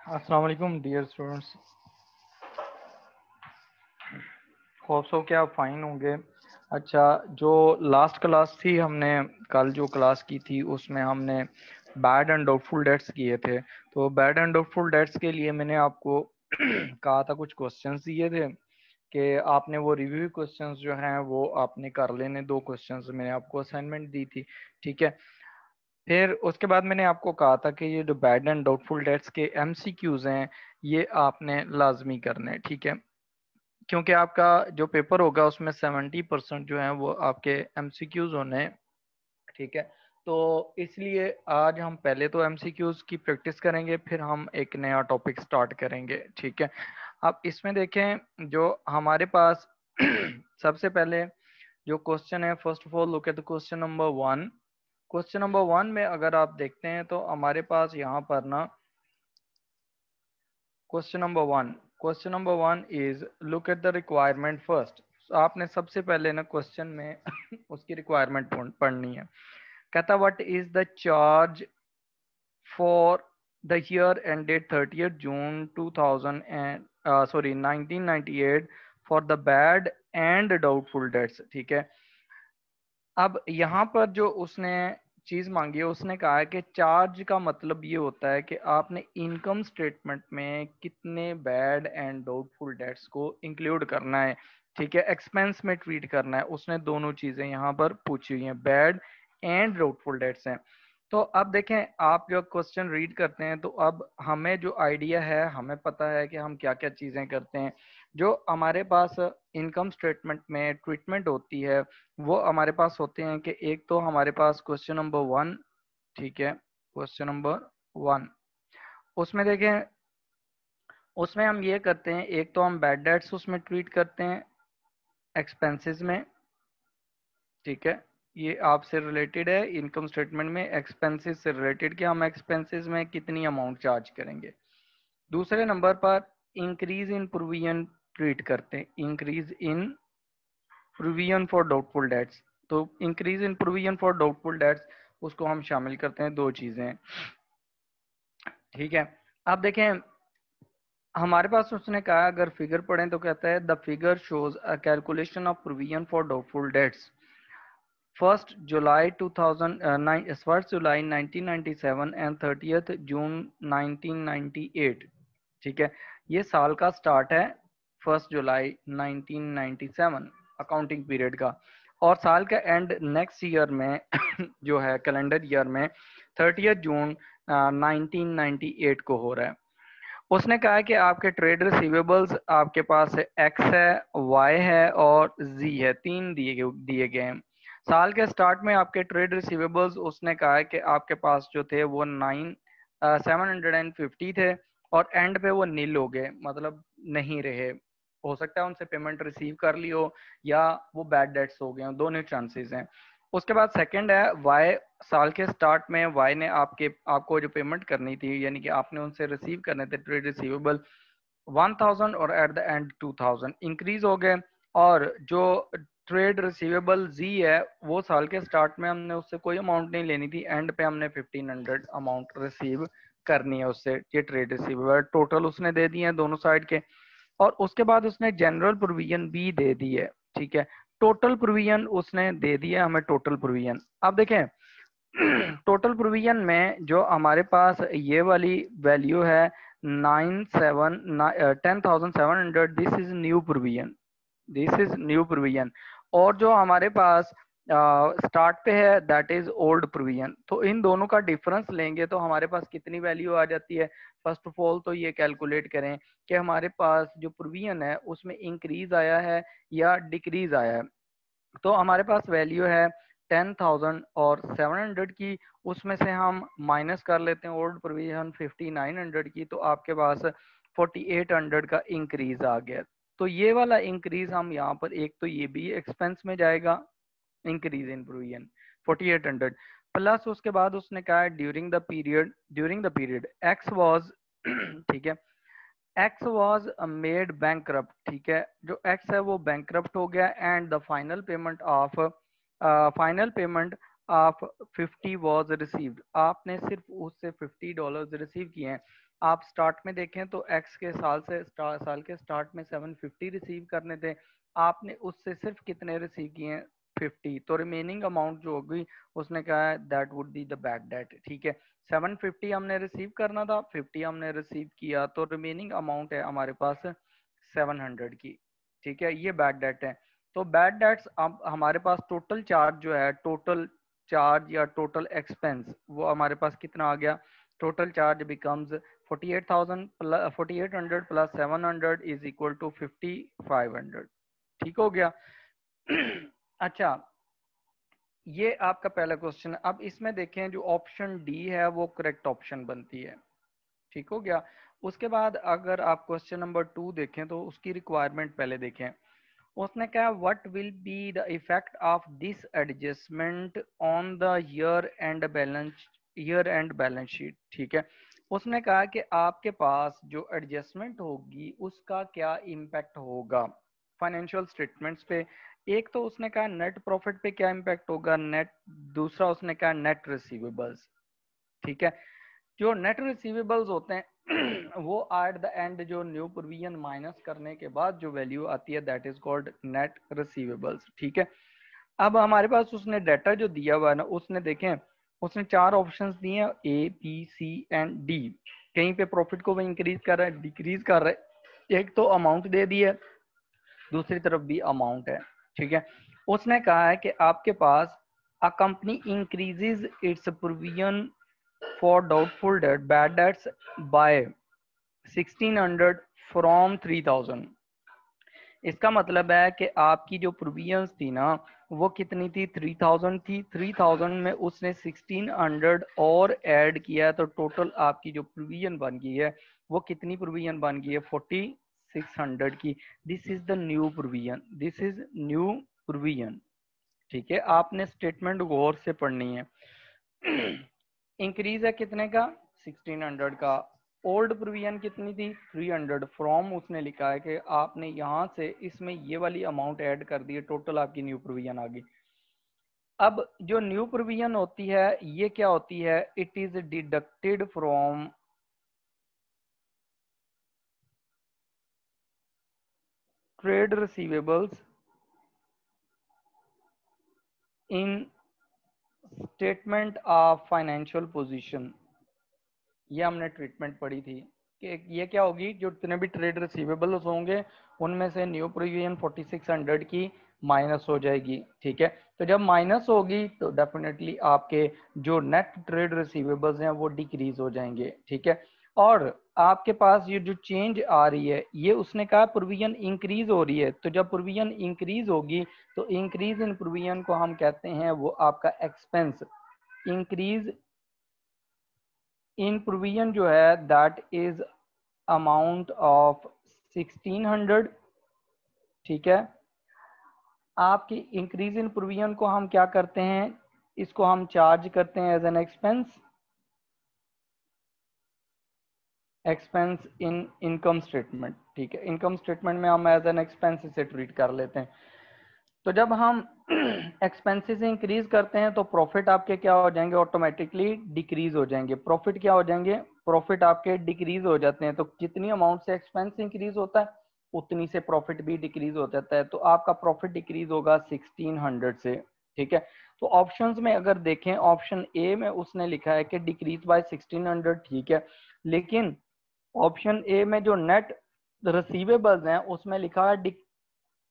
अस्सलाम वालेकुम dear students. Hope so कि आप फाइन होंगे। अच्छा, जो लास्ट क्लास थी हमने कल जो क्लास की थी उसमें हमने बैड एंड डाउटफुल डेट्स किए थे। तो बैड एंड डाउटफुल डेट्स के लिए मैंने आपको कहा था, कुछ क्वेश्चंस दिए थे कि आपने वो रिव्यू क्वेश्चंस जो हैं वो आपने कर लेने। दो क्वेश्चंस मैंने आपको असाइनमेंट दी थी, ठीक है। फिर उसके बाद मैंने आपको कहा था कि ये जो बैड एंड डाउटफुल डेट्स के एमसीक्यूज हैं ये आपने लाजमी करने हैं, ठीक है। क्योंकि आपका जो पेपर होगा उसमें 70% जो है वो आपके एमसीक्यूज होने हैं, ठीक है। तो इसलिए आज हम पहले तो एमसीक्यूज की प्रैक्टिस करेंगे, फिर हम एक नया टॉपिक स्टार्ट करेंगे, ठीक है। अब इसमें देखें जो हमारे पास सबसे पहले जो क्वेश्चन है, first of all look at the question number 1। Question number 1 में अगर आप देखते हैं तो हमारे पास यहाँ पर ना question number 1, question number 1 is look at the requirement first. आपने सबसे पहले ना क्वेश्चन में उसकी रिक्वायरमेंट पढ़नी है। कहता what is the charge for the year ended 30th June 2000 and sorry 1998 for the bad and doubtful dates, ठीक है। अब यहाँ पर जो उसने चीज मांगी है, उसने कहा है कि चार्ज का मतलब ये होता है कि आपने इनकम स्टेटमेंट में कितने बैड एंड डाउटफुल डेट्स को इंक्लूड करना है, ठीक है, एक्सपेंस में ट्रीट करना है। उसने दोनों चीजें यहाँ पर पूछी हुई हैं, बैड एंड डाउटफुल डेट्स हैं। तो अब देखें, आप जब क्वेश्चन रीड करते हैं तो अब हमें जो आइडिया है, हमें पता है कि हम क्या क्या चीजें करते हैं। जो हमारे पास इनकम स्टेटमेंट में ट्रीटमेंट होती है वो हमारे पास होते हैं कि एक तो हमारे पास क्वेश्चन नंबर 1, ठीक है, क्वेश्चन नंबर 1 उसमें देखें, उसमें हम ये करते हैं, एक तो हम बैड डेट्स उसमें ट्रीट करते हैं एक्सपेंसेस में, ठीक है। ये आपसे रिलेटेड है, इनकम स्टेटमेंट में एक्सपेंसेस से रिलेटेड कि हम एक्सपेंसेस में कितनी अमाउंट चार्ज करेंगे। दूसरे नंबर पर इंक्रीज इन प्रोविजन ट्रीट करते हैं, increase in provision for doubtful debts. तो increase in provision for doubtful debts उसको हम शामिल करते हैं, दो चीजें, ठीक है। अब देखें, हमारे पास उसने कहा अगर फिगर पढ़ें तो कहता है the figure shows a calculation of provision for doubtful dates 1 July 1997 and 30th जून 1998, ठीक है। ये साल का स्टार्ट है 1 जुलाई 1997 अकाउंटिंग पीरियड का, और साल का एंड नेक्स्ट ईयर में जो है कैलेंडर ईयर में 30th जून 1998 को हो रहा है। उसने कहा कि आपके ट्रेड रिसीवेबल्स आपके पास एक्स है, वाई है और जी है, तीन दिए गए हैं। साल के स्टार्ट में आपके ट्रेड रिसीवेबल्स उसने कहा है कि आपके पास जो थे वो 750 थे, और एंड पे वो नील हो गए, मतलब नहीं रहे। हो सकता है उनसे पेमेंट रिसीव कर ली हो या वो बैड डेट्स हो गए हो, दोनों चांसेस हैं। उसके बाद सेकंड है वाई। साल के स्टार्ट में वाई ने आपको जो पेमेंट करनी थी, यानी कि आपने उनसे रिसीव करने थे ट्रेड रिसीवेबल 1000, और एट द एंड 2000 इंक्रीज हो गए। और जो ट्रेड रिसीवेबल जी है वो साल के स्टार्ट में हमने उससे कोई अमाउंट नहीं लेनी थी, एंड पे हमने 1500 अमाउंट रिसीव करनी है उससे। ये ट्रेड रिसीवेबल टोटल उसने दे दिए हैं दोनों साइड के। और उसके बाद उसने जनरल प्रोविजन भी दे दी है, ठीक है। टोटल प्रोविजन उसने दे दिया हमें, टोटल प्रोविजन। अब देखें टोटल प्रोविजन में जो हमारे पास ये वाली वैल्यू है 10,700, this is new provision, this is new provision. और जो हमारे पास स्टार्ट पे है दैट इज ओल्ड प्रोविजन। तो इन दोनों का डिफरेंस लेंगे तो हमारे पास कितनी वैल्यू आ जाती है। फर्स्ट ऑफ ऑल तो ये कैलकुलेट करें कि हमारे पास जो प्रोविजन है उसमें इंक्रीज आया है या डिक्रीज आया है। तो हमारे पास वैल्यू है 10,700 की, उसमें से हम माइनस कर लेते हैं ओल्ड प्रोविजन 5,900 की, तो आपके पास 4,800 का इंक्रीज आ गया। तो ये वाला इंक्रीज हम यहाँ पर, एक तो ये भी एक्सपेंस में जाएगा, इंक्रीज इन प्रोविजन 4,800, प्लस उसके बाद उसने कहा है during the period x was ठीक है, एक्स वॉज मेड बैंकरप्ट, ठीक है। जो एक्स है वो बैंकरप्ट हो गया, and the final payment of 50 was received. आपने सिर्फ उससे $50 रिसीव किए हैं। आप स्टार्ट में देखें तो एक्स के साल के स्टार्ट में 750 रिसीव करने थे, आपने उससे सिर्फ कितने रिसीव किए हैं 50, तो रिमेनिंग अमाउंट जो होगी उसने कहा है that would be the bad debt. ठीक है, 750 हमने रिसीव करना था, 50 हमने रिसीव किया, तो रिमेनिंग अमाउंट है हमारे पास 700 की। ठीक है, ये बैड डेट है। तो बैड डेट्स अब हमारे पास टोटल चार्ज जो है, टोटल चार्ज या टोटल एक्सपेंस, वो हमारे पास कितना आ गया, total charge becomes 48,000 plus 4800 plus 700 is equal to 5500। ठीक हो गया। अच्छा, ये आपका पहला क्वेश्चन है। अब इसमें देखें जो ऑप्शन डी है वो करेक्ट ऑप्शन बनती है। ठीक हो गया। उसके बाद अगर आप क्वेश्चन नंबर 2 देखें तो उसकी रिक्वायरमेंट पहले देखें। उसने कहा what will be the effect of this adjustment on the year and balance sheet. ठीक है, उसने कहा कि आपके पास जो एडजस्टमेंट होगी उसका क्या इम्पैक्ट होगा फाइनेंशियल स्टेटमेंट्स पे। एक तो उसने कहा नेट प्रॉफिट पे क्या इम्पैक्ट होगा, नेट, दूसरा उसने कहा नेट रिसीवेबल्स। ठीक है, जो नेट रिसीवेबल्स होते हैं वो एट द एंड जो न्यू प्रोविजन माइनस करने के बाद जो वैल्यू आती है that is called net receivables. ठीक है, अब हमारे पास उसने डाटा जो दिया हुआ है ना, उसने देखें, उसने 4 ऑप्शंस दिए हैं a b c and d. कहीं पे प्रॉफिट को वो इंक्रीज कर रहा है, डिक्रीज कर रहा है, एक तो अमाउंट दे दी है, दूसरी तरफ भी अमाउंट है। ठीक है, उसने कहा है कि आपके पास a company increases its provision for doubtful debt bad debts by 1600 from 3000। इसका मतलब है कि आपकी जो प्रोविजंस थी ना वो कितनी थी, 3000 थी। 3000 में उसने 1600 और ऐड किया, तो टोटल आपकी जो प्रोविजन बन गई है वो कितनी प्रोविजन बन गई है, 4600 की। This is the new provision, this is new provision. ठीक है, आपने स्टेटमेंट गौर से पढ़नी है। इंक्रीज है कितने का, 1600 का। ओल्ड प्रोविजन कितनी थी, 300 फ्रॉम, उसने लिखा है कि आपने यहां से इसमें ये वाली अमाउंट ऐड कर दी है, टोटल आपकी न्यू प्रोविजन आ गई। अब जो न्यू प्रोविजन होती है ये क्या होती है, it is deducted from trade receivables in statement of financial position. ये हमने ट्रीटमेंट पढ़ी थी कि ये क्या होगी, जो जितने भी ट्रेड रिसीवेबल्स होंगे उनमें से न्यू प्रोविजन 4600 की माइनस हो जाएगी। ठीक है, तो जब माइनस होगी तो डेफिनेटली आपके जो नेट ट्रेड रिसीवेबल्स हैं वो डिक्रीज हो जाएंगे। ठीक है, और आपके पास ये जो चेंज आ रही है ये उसने कहा प्रोविजन इंक्रीज हो रही है, तो जब प्रोविजन इंक्रीज होगी तो इंक्रीज इन प्रोविजन को हम कहते हैं वो आपका एक्सपेंस। इंक्रीज इन प्रोविजन जो है दैट इज अमाउंट ऑफ 1600। ठीक है, आपकी इंक्रीज इन प्रोविजन को हम क्या करते हैं, इसको हम चार्ज करते हैं as an expense, expense in income statement. ठीक है, इनकम स्टेटमेंट में हम एज एन एक्सपेंस से ट्रीट कर लेते हैं। तो जब हम एक्सपेंसेस इंक्रीज करते हैं तो प्रॉफिट आपके क्या हो जाएंगे, ऑटोमेटिकली डिक्रीज हो जाएंगे। प्रॉफिट क्या हो जाएंगे, प्रॉफिट आपके डिक्रीज हो जाते हैं। तो जितनी अमाउंट से एक्सपेंस इंक्रीज होता है उतनी से प्रॉफिट भी डिक्रीज हो जाता है, तो आपका प्रॉफिट डिक्रीज होगा 1600 से। ठीक है, तो ऑप्शंस में अगर देखें, ऑप्शन ए में उसने लिखा है कि डिक्रीज बाय 1600। ठीक है, लेकिन ऑप्शन ए में जो नेट रिसीवेबल्स हैं उसमें लिखा है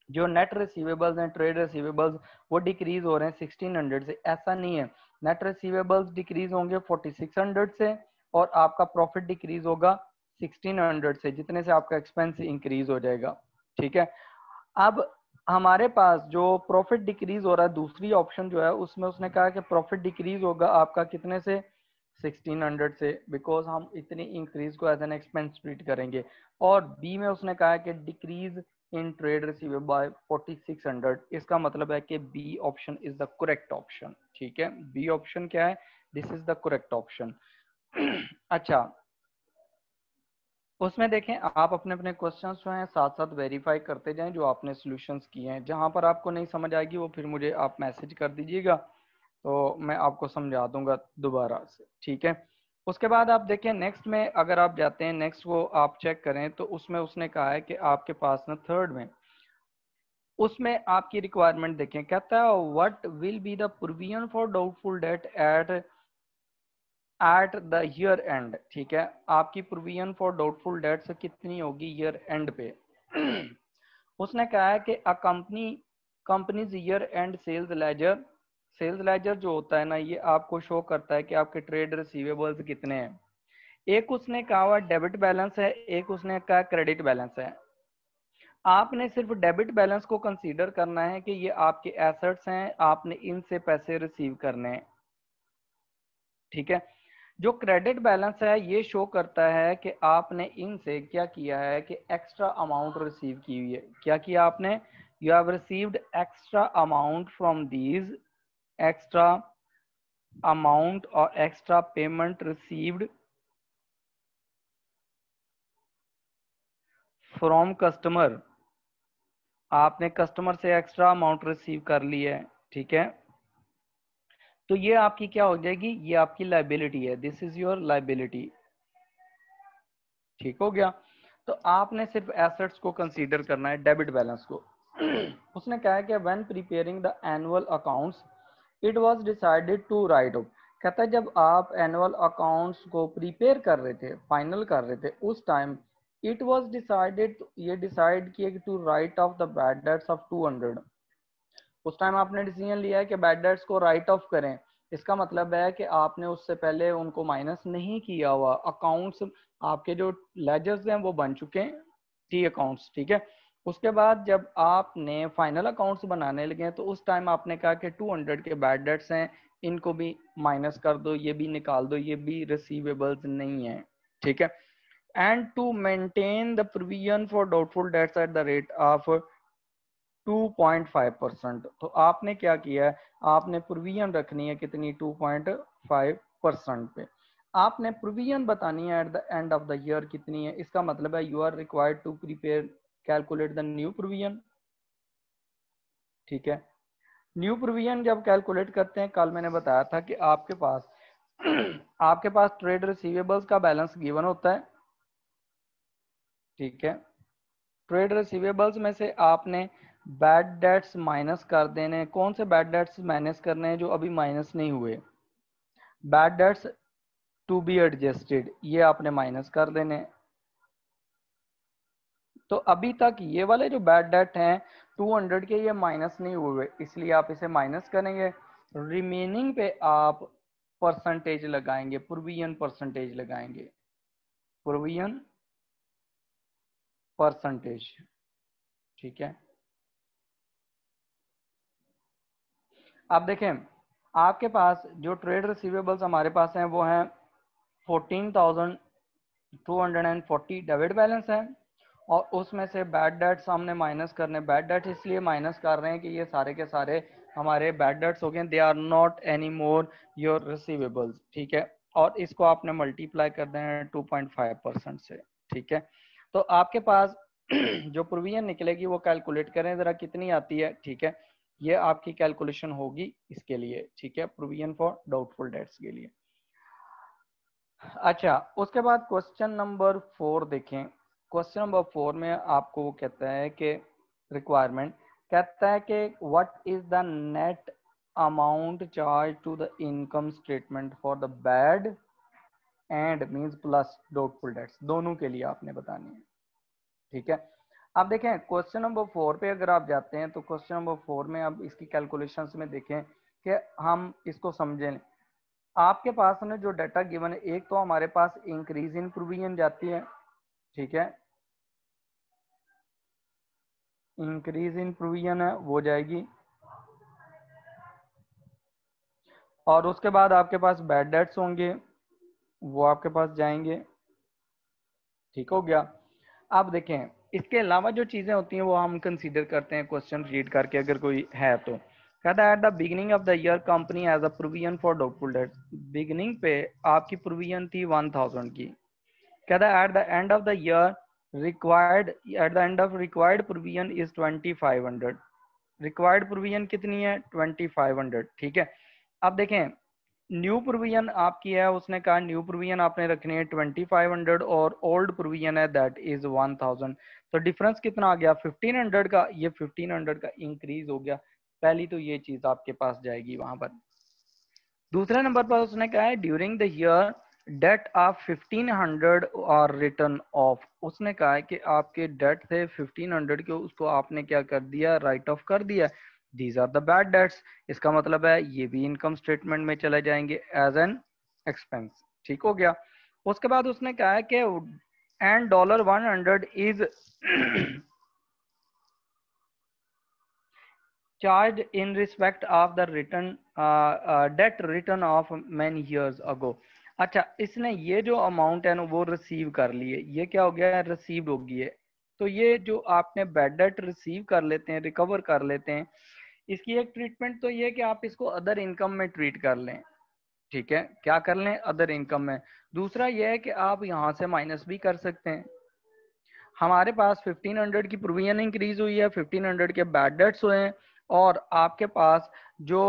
जो नेट रिसीवेबल्स हैं, ट्रेड रिसीवेबल्स, वो डिक्रीज हो रहे हैं 1600 से। ऐसा नहीं है, नेट रिसीवेबल्स डिक्रीज होंगे 4600 से और आपका प्रॉफिट डिक्रीज होगा 1600 से, जितने से आपका एक्सपेंस इंक्रीज हो जाएगा। ठीक है, अब हमारे पास जो प्रॉफिट डिक्रीज हो रहा है दूसरी ऑप्शन जो है उसमें उसने कहा कि प्रॉफिट डिक्रीज होगा आपका कितने से, 1600 से, बिकॉज हम इतनी इंक्रीज को एज एन एक्सपेंस ट्रीट करेंगे। और बी में उसने कहा कि decrease in trade receivable by 4600। इसका मतलब है कि b option is the correct option. ठीक है, बी ऑप्शन क्या है, this is the correct option. अच्छा, उसमें देखें आप अपने अपने क्वेश्चंस जो हैं साथ साथ वेरीफाई करते जाएं जो आपने सॉल्यूशंस किए हैं। जहां पर आपको नहीं समझ आएगी वो फिर मुझे आप मैसेज कर दीजिएगा तो मैं आपको समझा दूंगा दोबारा से। ठीक है, उसके बाद आप देखें नेक्स्ट में, अगर आप जाते हैं नेक्स्ट को आप चेक करें तो उसमें उसने कहा है कि आपके पास ना थर्ड में उसमें आपकी रिक्वायरमेंट देखें, कहता है what will be the provision for doubtful date at the year and. ठीक है, आपकी प्रोविजन फॉर डाउटफुल डेट्स कितनी होगी ईयर एंड पे। उसने कहा है कि a company's year end sales ledger जो होता है ना, ये आपको शो करता है कि आपके ट्रेड रिसीवेबल्स कितने हैं। एक उसने कहा हुआ डेबिट बैलेंस है, एक उसने कहा क्रेडिट बैलेंस है। आपने सिर्फ डेबिट बैलेंस को कंसीडर करना है कि ये आपके एसेट्स हैं, आपने इनसे पैसे रिसीव करने हैं। ठीक है, जो क्रेडिट बैलेंस है ये शो करता है कि आपने इनसे क्या किया है कि एक्स्ट्रा अमाउंट रिसीव की हुई है। क्या किया आपने, you have received extra amount from these, extra amount और extra payment received from customer. आपने कस्टमर से एक्स्ट्रा अमाउंट रिसीव कर ली है। ठीक है, तो ये आपकी क्या हो जाएगी, ये आपकी लाइबिलिटी है, दिस इज योर लाइबिलिटी। ठीक हो गया, तो आपने सिर्फ एसेट्स को कंसीडर करना है, डेबिट बैलेंस को। उसने कहा है कि when preparing the annual accounts it was decided to write off. कहता है जब आप एनुअल अकाउंट्स को प्रिपेयर कर रहे थे, फाइनल कर रहे थे, उस टाइम इट वाज डिसाइडेड, ये डिसाइड किया कि to write off the bad debts of 200। उस टाइम आपने डिसीजन लिया है कि बैड डेट्स को राइट ऑफ करें। इसका मतलब है कि आपने उससे पहले उनको माइनस नहीं किया हुआ। अकाउंट्स आपके जो लेजर्स हैं वो बन चुके हैं, टी अकाउंट्स। ठीक है, उसके बाद जब आपने फाइनल अकाउंट्स बनाने लगे तो उस टाइम आपने कहा कि 200 के बैड डेट्स हैं, इनको भी माइनस कर दो, ये भी निकाल दो, ये भी रिसीवेबल्स नहीं है। ठीक है, and to maintain the provision for doubtful debts at the rate of 2.5%। तो आपने क्या किया है, आपने प्रोविजन रखनी है कितनी, 2.5% पे। आपने प्रोविजन बतानी है at the end of the year कितनी है। इसका मतलब है you are required to prepare calculate the new provision. ठीक है, न्यू प्रोविजन जब कैलकुलेट करते हैं, कल मैंने बताया था कि आपके पास आपके पास ट्रेड रिसीवेबल्स का बैलेंस गिवन होता है। ठीक है, ट्रेड रिसीवेबल्स में से आपने बैड डेट्स माइनस कर देने। कौन से बैड डेट्स माइनस करने हैं, जो अभी माइनस नहीं हुए। Bad debts to be adjusted, ये आपने माइनस कर देने। तो अभी तक ये वाले जो बैड डेट हैं 200 के, ये माइनस नहीं हुए, इसलिए आप इसे माइनस करेंगे। रिमेनिंग पे आप परसेंटेज लगाएंगे, प्रोविजन परसेंटेज लगाएंगे, प्रोविजन परसेंटेज। ठीक है, अब देखें आपके पास जो ट्रेड रिसीवेबल्स हमारे पास हैं वो हैं 14,240 डेबिट बैलेंस है, और उसमें से बैड डेट्स हमने माइनस करने। बैड डेट्स इसलिए माइनस कर रहे हैं कि ये सारे के सारे हमारे बैड डेट्स हो गए, they are not any more your receivables. ठीक है, और इसको आपने मल्टीप्लाई कर दें 2.5% से। ठीक है, तो आपके पास जो प्रोविजन निकलेगी वो कैलकुलेट करें जरा कितनी आती है। ठीक है, ये आपकी कैलकुलेशन होगी इसके लिए। ठीक है, प्रोविजन फॉर डाउटफुल डेट्स के लिए। अच्छा, उसके बाद क्वेश्चन नंबर 4 देखें। क्वेश्चन नंबर 4 में आपको वो कहता है कि रिक्वायरमेंट कहता है कि what is the net amount charge to the income statement for the bad and means plus doubtful debts, दोनों के लिए आपने बतानी है। ठीक है, अब देखें क्वेश्चन नंबर 4 पे अगर आप जाते हैं तो क्वेश्चन नंबर 4 में अब इसकी कैलकुलेशंस में देखें कि हम इसको समझें। आपके पास में जो डाटा गिवन है, एक तो हमारे पास इंक्रीज इन प्रोविजन जाती है। ठीक है, इंक्रीज इन प्रोविजन है वो जाएगी, और उसके बाद आपके पास बैड डेट्स होंगे वो आपके पास जाएंगे। ठीक हो गया, आप देखें इसके अलावा जो चीजें होती हैं वो हम कंसीडर करते हैं क्वेश्चन रीड करके, अगर कोई है तो। कहता है at the beginning of the year company as a provision for doubtful debts. Beginning पे आपकी प्रोविजन थी 1000 की। कहता है at the end of the year required, at the end of required provision is 2500। Required provision कितनी है, 2500। ठीक है, अब देखें न्यू प्रोविजन आपकी है, उसने कहा न्यू प्रोविजन आपने रखनी है 2500 और ओल्ड प्रोविजन है दैट इज 1000। तो डिफरेंस कितना आ गया 1500 का, ये 1500 का इंक्रीज हो गया। पहली तो ये चीज आपके पास जाएगी वहां पर। दूसरे नंबर पर उसने कहा है during the year debt of 1500 और रिटर्न ऑफ। उसने कहा है कि आपके डेट थे 1500 के, उसको आपने क्या कर दिया, राइट ऑफ कर दिया। These are the bad debts. इसका मतलब है ये भी इनकम स्टेटमेंट में चले जाएंगे एज एन एक्सपेंस। ठीक हो गया। उसके बाद उसने कहा है कि and $100 is charged in respect of the return debt written off many years ago। अच्छा, इसने ये जो अमाउंट है ना वो रिसीव कर लिए, ये क्या हो गया, रिसीव हो गई है। तो ये जो आपने बैड डेट रिसीव कर लेते हैं, रिकवर कर लेते हैं, इसकी एक ट्रीटमेंट तो ये कि आप इसको अदर इनकम में ट्रीट कर लें। ठीक है, क्या कर लें, अदर इनकम में। दूसरा ये है कि आप यहाँ से माइनस भी कर सकते हैं। हमारे पास 1500 की प्रोविजन इंक्रीज हुई है, 1500 के बैड डेट्स हुए हैं, और आपके पास जो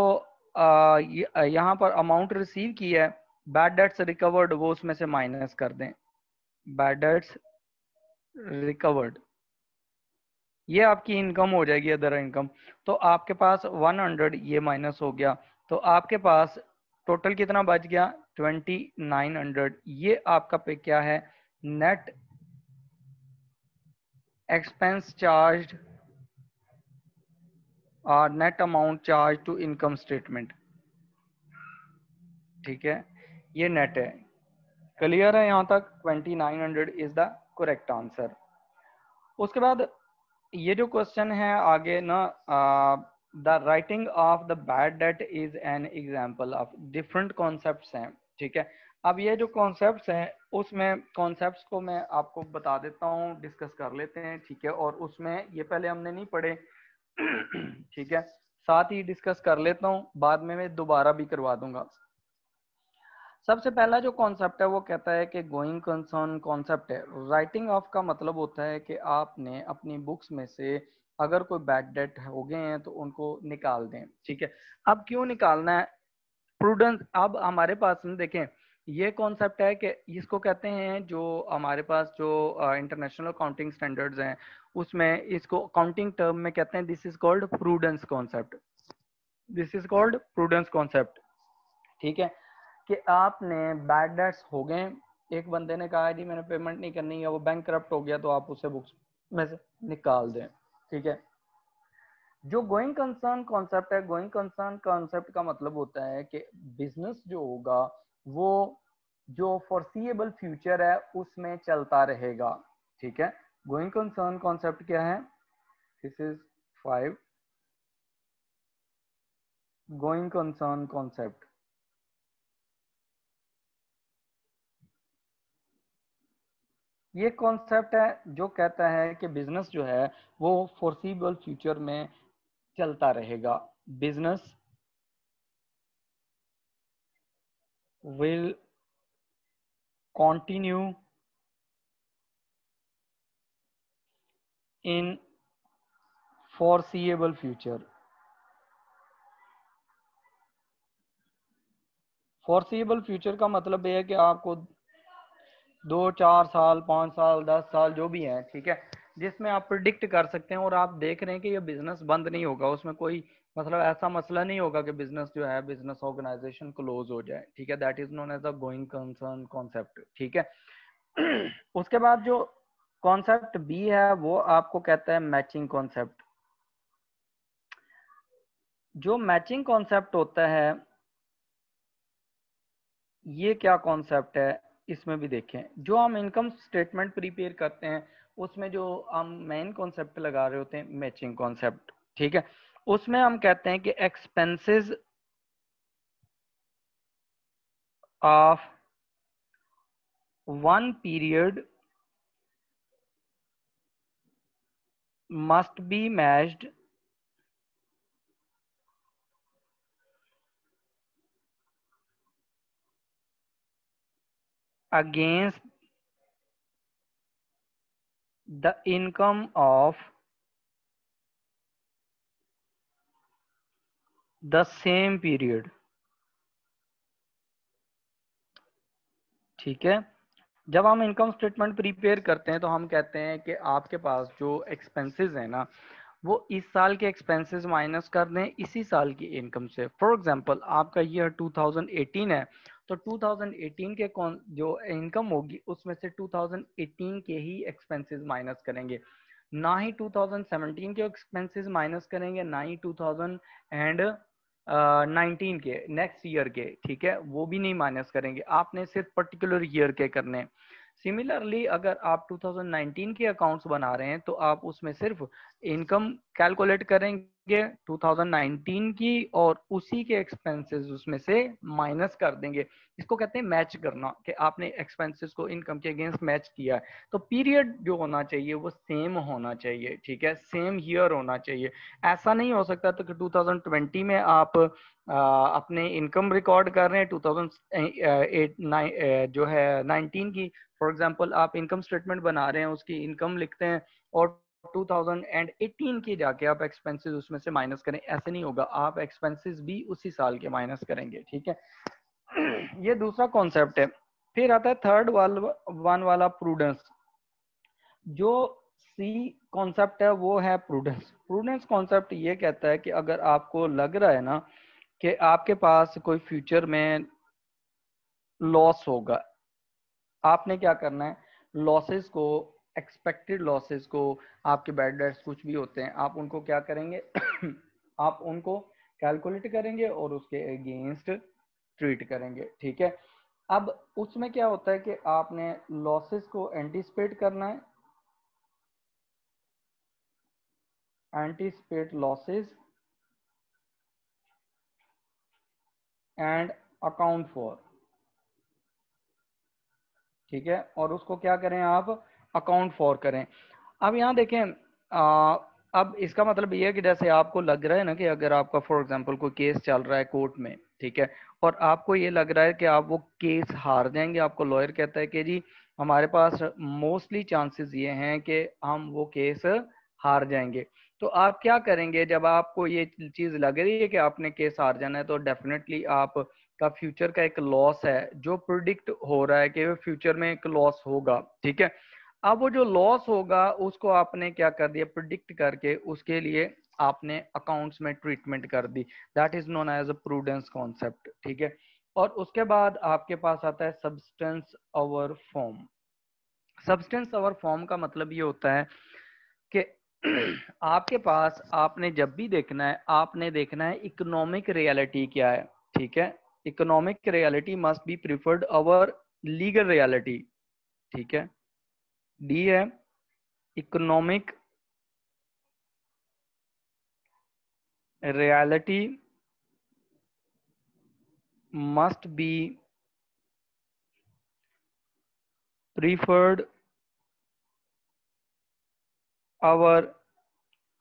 यहाँ पर अमाउंट रिसीव की है बैड डेट्स रिकवर्ड, वो उसमें से माइनस कर दें। बैड डेट्स रिकवर्ड, ये आपकी इनकम हो जाएगी, अदर इनकम। तो आपके पास 100 ये माइनस हो गया, तो आपके पास टोटल कितना बच गया 2900। ये आपका पे क्या है, नेट एक्सपेंस चार्ज और net amount charge to income statement. ठीक है, ये नेट है। क्लियर है यहाँ तक, 2900 इज द करेक्ट आंसर। उसके बाद ये जो क्वेश्चन है आगे ना, the writing of the bad debt is an example of, different concepts हैं। ठीक है, अब ये जो कॉन्सेप्ट्स हैं उसमें कॉन्सेप्ट्स को मैं आपको बता देता हूँ, डिस्कस कर लेते हैं। ठीक है, और उसमें ये पहले हमने नहीं पढ़े ठीक है, साथ ही डिस्कस कर लेता हूँ, बाद में मैं दोबारा भी करवा दूंगा। सबसे पहला जो कॉन्सेप्ट है वो कहता है कि गोइंग कंसर्न कॉन्सेप्ट है। राइटिंग ऑफ का मतलब होता है कि आपने अपनी बुक्स में से अगर कोई बैड डेट हो गए हैं तो उनको निकाल दें। ठीक है, अब क्यों निकालना है, प्रूडेंस। अब हमारे पास में देखें, ये कॉन्सेप्ट है कि इसको कहते हैं, जो हमारे पास जो इंटरनेशनल अकाउंटिंग स्टैंडर्ड्स हैं उसमें इसको अकाउंटिंग टर्म में कहते हैं this is called prudence concept. This is called prudence concept. ठीक है, कि आपने बैड डेट्स हो गए, एक बंदे ने कहा जी मैंने पेमेंट नहीं करनी है, वो बैंक करप्ट हो गया, तो आप उसे बुक्स में से निकाल दें। ठीक है, जो गोइंग कंसर्न कॉन्सेप्ट है, गोइंग कंसर्न कॉन्सेप्ट का मतलब होता है कि बिजनेस जो होगा वो जो फोर्सिएबल फ्यूचर है उसमें चलता रहेगा। ठीक है, गोइंग कंसर्न कॉन्सेप्ट क्या है, this is 5 going concern concept. ये कॉन्सेप्ट है जो कहता है कि बिजनेस जो है वो फोर्सिबल फ्यूचर में चलता रहेगा। Business will continue in foreseeable future. Foreseeable future का मतलब ये है कि आपको 2 4 साल 5 साल 10 साल जो भी है, ठीक है, जिसमें आप प्रिडिक्ट कर सकते हैं और आप देख रहे हैं कि ये बिजनेस बंद नहीं होगा, उसमें कोई मतलब ऐसा मसला नहीं होगा कि बिजनेस जो है, बिजनेस ऑर्गेनाइजेशन क्लोज हो जाए। ठीक है, that is known as a going concern concept. ठीक है, उसके बाद जो कॉन्सेप्ट बी है वो आपको कहता है मैचिंग कॉन्सेप्ट। जो मैचिंग कॉन्सेप्ट होता है, ये क्या कॉन्सेप्ट है, इसमें भी देखें। जो हम इनकम स्टेटमेंट प्रिपेयर करते हैं उसमें जो हम मेन कॉन्सेप्ट लगा रहे होते हैं मैचिंग कॉन्सेप्ट। ठीक है, उसमें हम कहते हैं कि expenses of one period must be matched against the income of the same period। ठीक है। जब हम इनकम स्टेटमेंट प्रिपेयर करते हैं तो हम कहते हैं कि आपके पास जो एक्सपेंसेस है ना, वो इस साल के एक्सपेंसेस माइनस कर दें इसी साल की इनकम से। फॉर एग्जांपल आपका ईयर 2018 है, तो 2018 के कौन जो इनकम होगी उसमें से 2018 के ही एक्सपेंसेस माइनस करेंगे, ना ही 2017 के एक्सपेंसेस माइनस करेंगे, ना ही 2019 के नेक्स्ट ईयर के, ठीक है, वो भी नहीं माइनस करेंगे, आपने सिर्फ पर्टिकुलर ईयर के करने हैं। सिमिलरली अगर आप 2019 के अकाउंट्स बना रहे हैं तो आप उसमें सिर्फ इनकम कैलकुलेट करेंगे 2019 की और उसी के एक्सपेंसेस उसमें से माइनस कर देंगे। इसको कहते हैं मैच करना, कि आपने एक्सपेंसेस को इनकम के अगेंस्ट मैच किया है। तो पीरियड जो होना चाहिए वो सेम होना चाहिए, ठीक है, सेम ईयर होना चाहिए। ऐसा नहीं हो सकता तो कि 2020 में आप अपने इनकम रिकॉर्ड कर रहे हैं 2008 जो है 19 की, फॉर एग्जांपल आप इनकम स्टेटमेंट बना रहे हैं उसकी इनकम लिखते हैं और 2018 की जाके आप एक्सपेंसेस उसमें से माइनस करें, ऐसे नहीं होगा, आप एक्सपेंसेस भी उसी साल के माइनस करेंगे, ठीक है। ये दूसरा कॉन्सेप्ट है। फिर आता है थर्ड वन वाला प्रूडेंस। जो सी कॉन्सेप्ट है वो है प्रूडेंस। प्रूडेंस कॉन्सेप्ट ये कहता है कि अगर आपको लग रहा है ना कि आपके पास कोई फ्यूचर में लॉस होगा, आपने क्या करना है, लॉसेस को, एक्सपेक्टेड लॉसेस को, आपके बैड डेट्स कुछ भी होते हैं, आप उनको क्या करेंगे आप उनको कैलकुलेट करेंगे और उसके अगेंस्ट ट्रीट करेंगे, ठीक है। अब उसमें क्या होता है कि आपने लॉसेस को एंटीसिपेट करना है, anticipate losses and account for, ठीक है, और उसको क्या करें आप, अकाउंट फॉर करें। अब यहाँ देखें, अब इसका मतलब ये है कि जैसे आपको लग रहा है ना कि अगर आपका फॉर एग्जांपल कोई केस चल रहा है कोर्ट में, ठीक है, और आपको ये लग रहा है कि आप वो केस हार जाएंगे, आपको लॉयर कहता है कि जी हमारे पास मोस्टली चांसेस ये हैं कि हम वो केस हार जाएंगे, तो आप क्या करेंगे, जब आपको ये चीज लग रही है कि आपने केस हार जाना है, तो डेफिनेटली आप का फ्यूचर का एक लॉस है जो प्रिडिक्ट हो रहा है कि फ्यूचर में एक लॉस होगा, ठीक है। अब वो जो लॉस होगा उसको आपने क्या कर दिया, प्रिडिक्ट करके उसके लिए आपने अकाउंट्स में ट्रीटमेंट कर दी, that is known as a prudence concept, ठीक है। और उसके बाद आपके पास आता है substance over form. Substance over form का मतलब ये होता है कि आपके पास, आपने जब भी देखना है, आपने देखना है इकोनॉमिक रियलिटी क्या है, ठीक है। Economic reality must be preferred over legal reality, ठीक है। डी है economic reality must be preferred over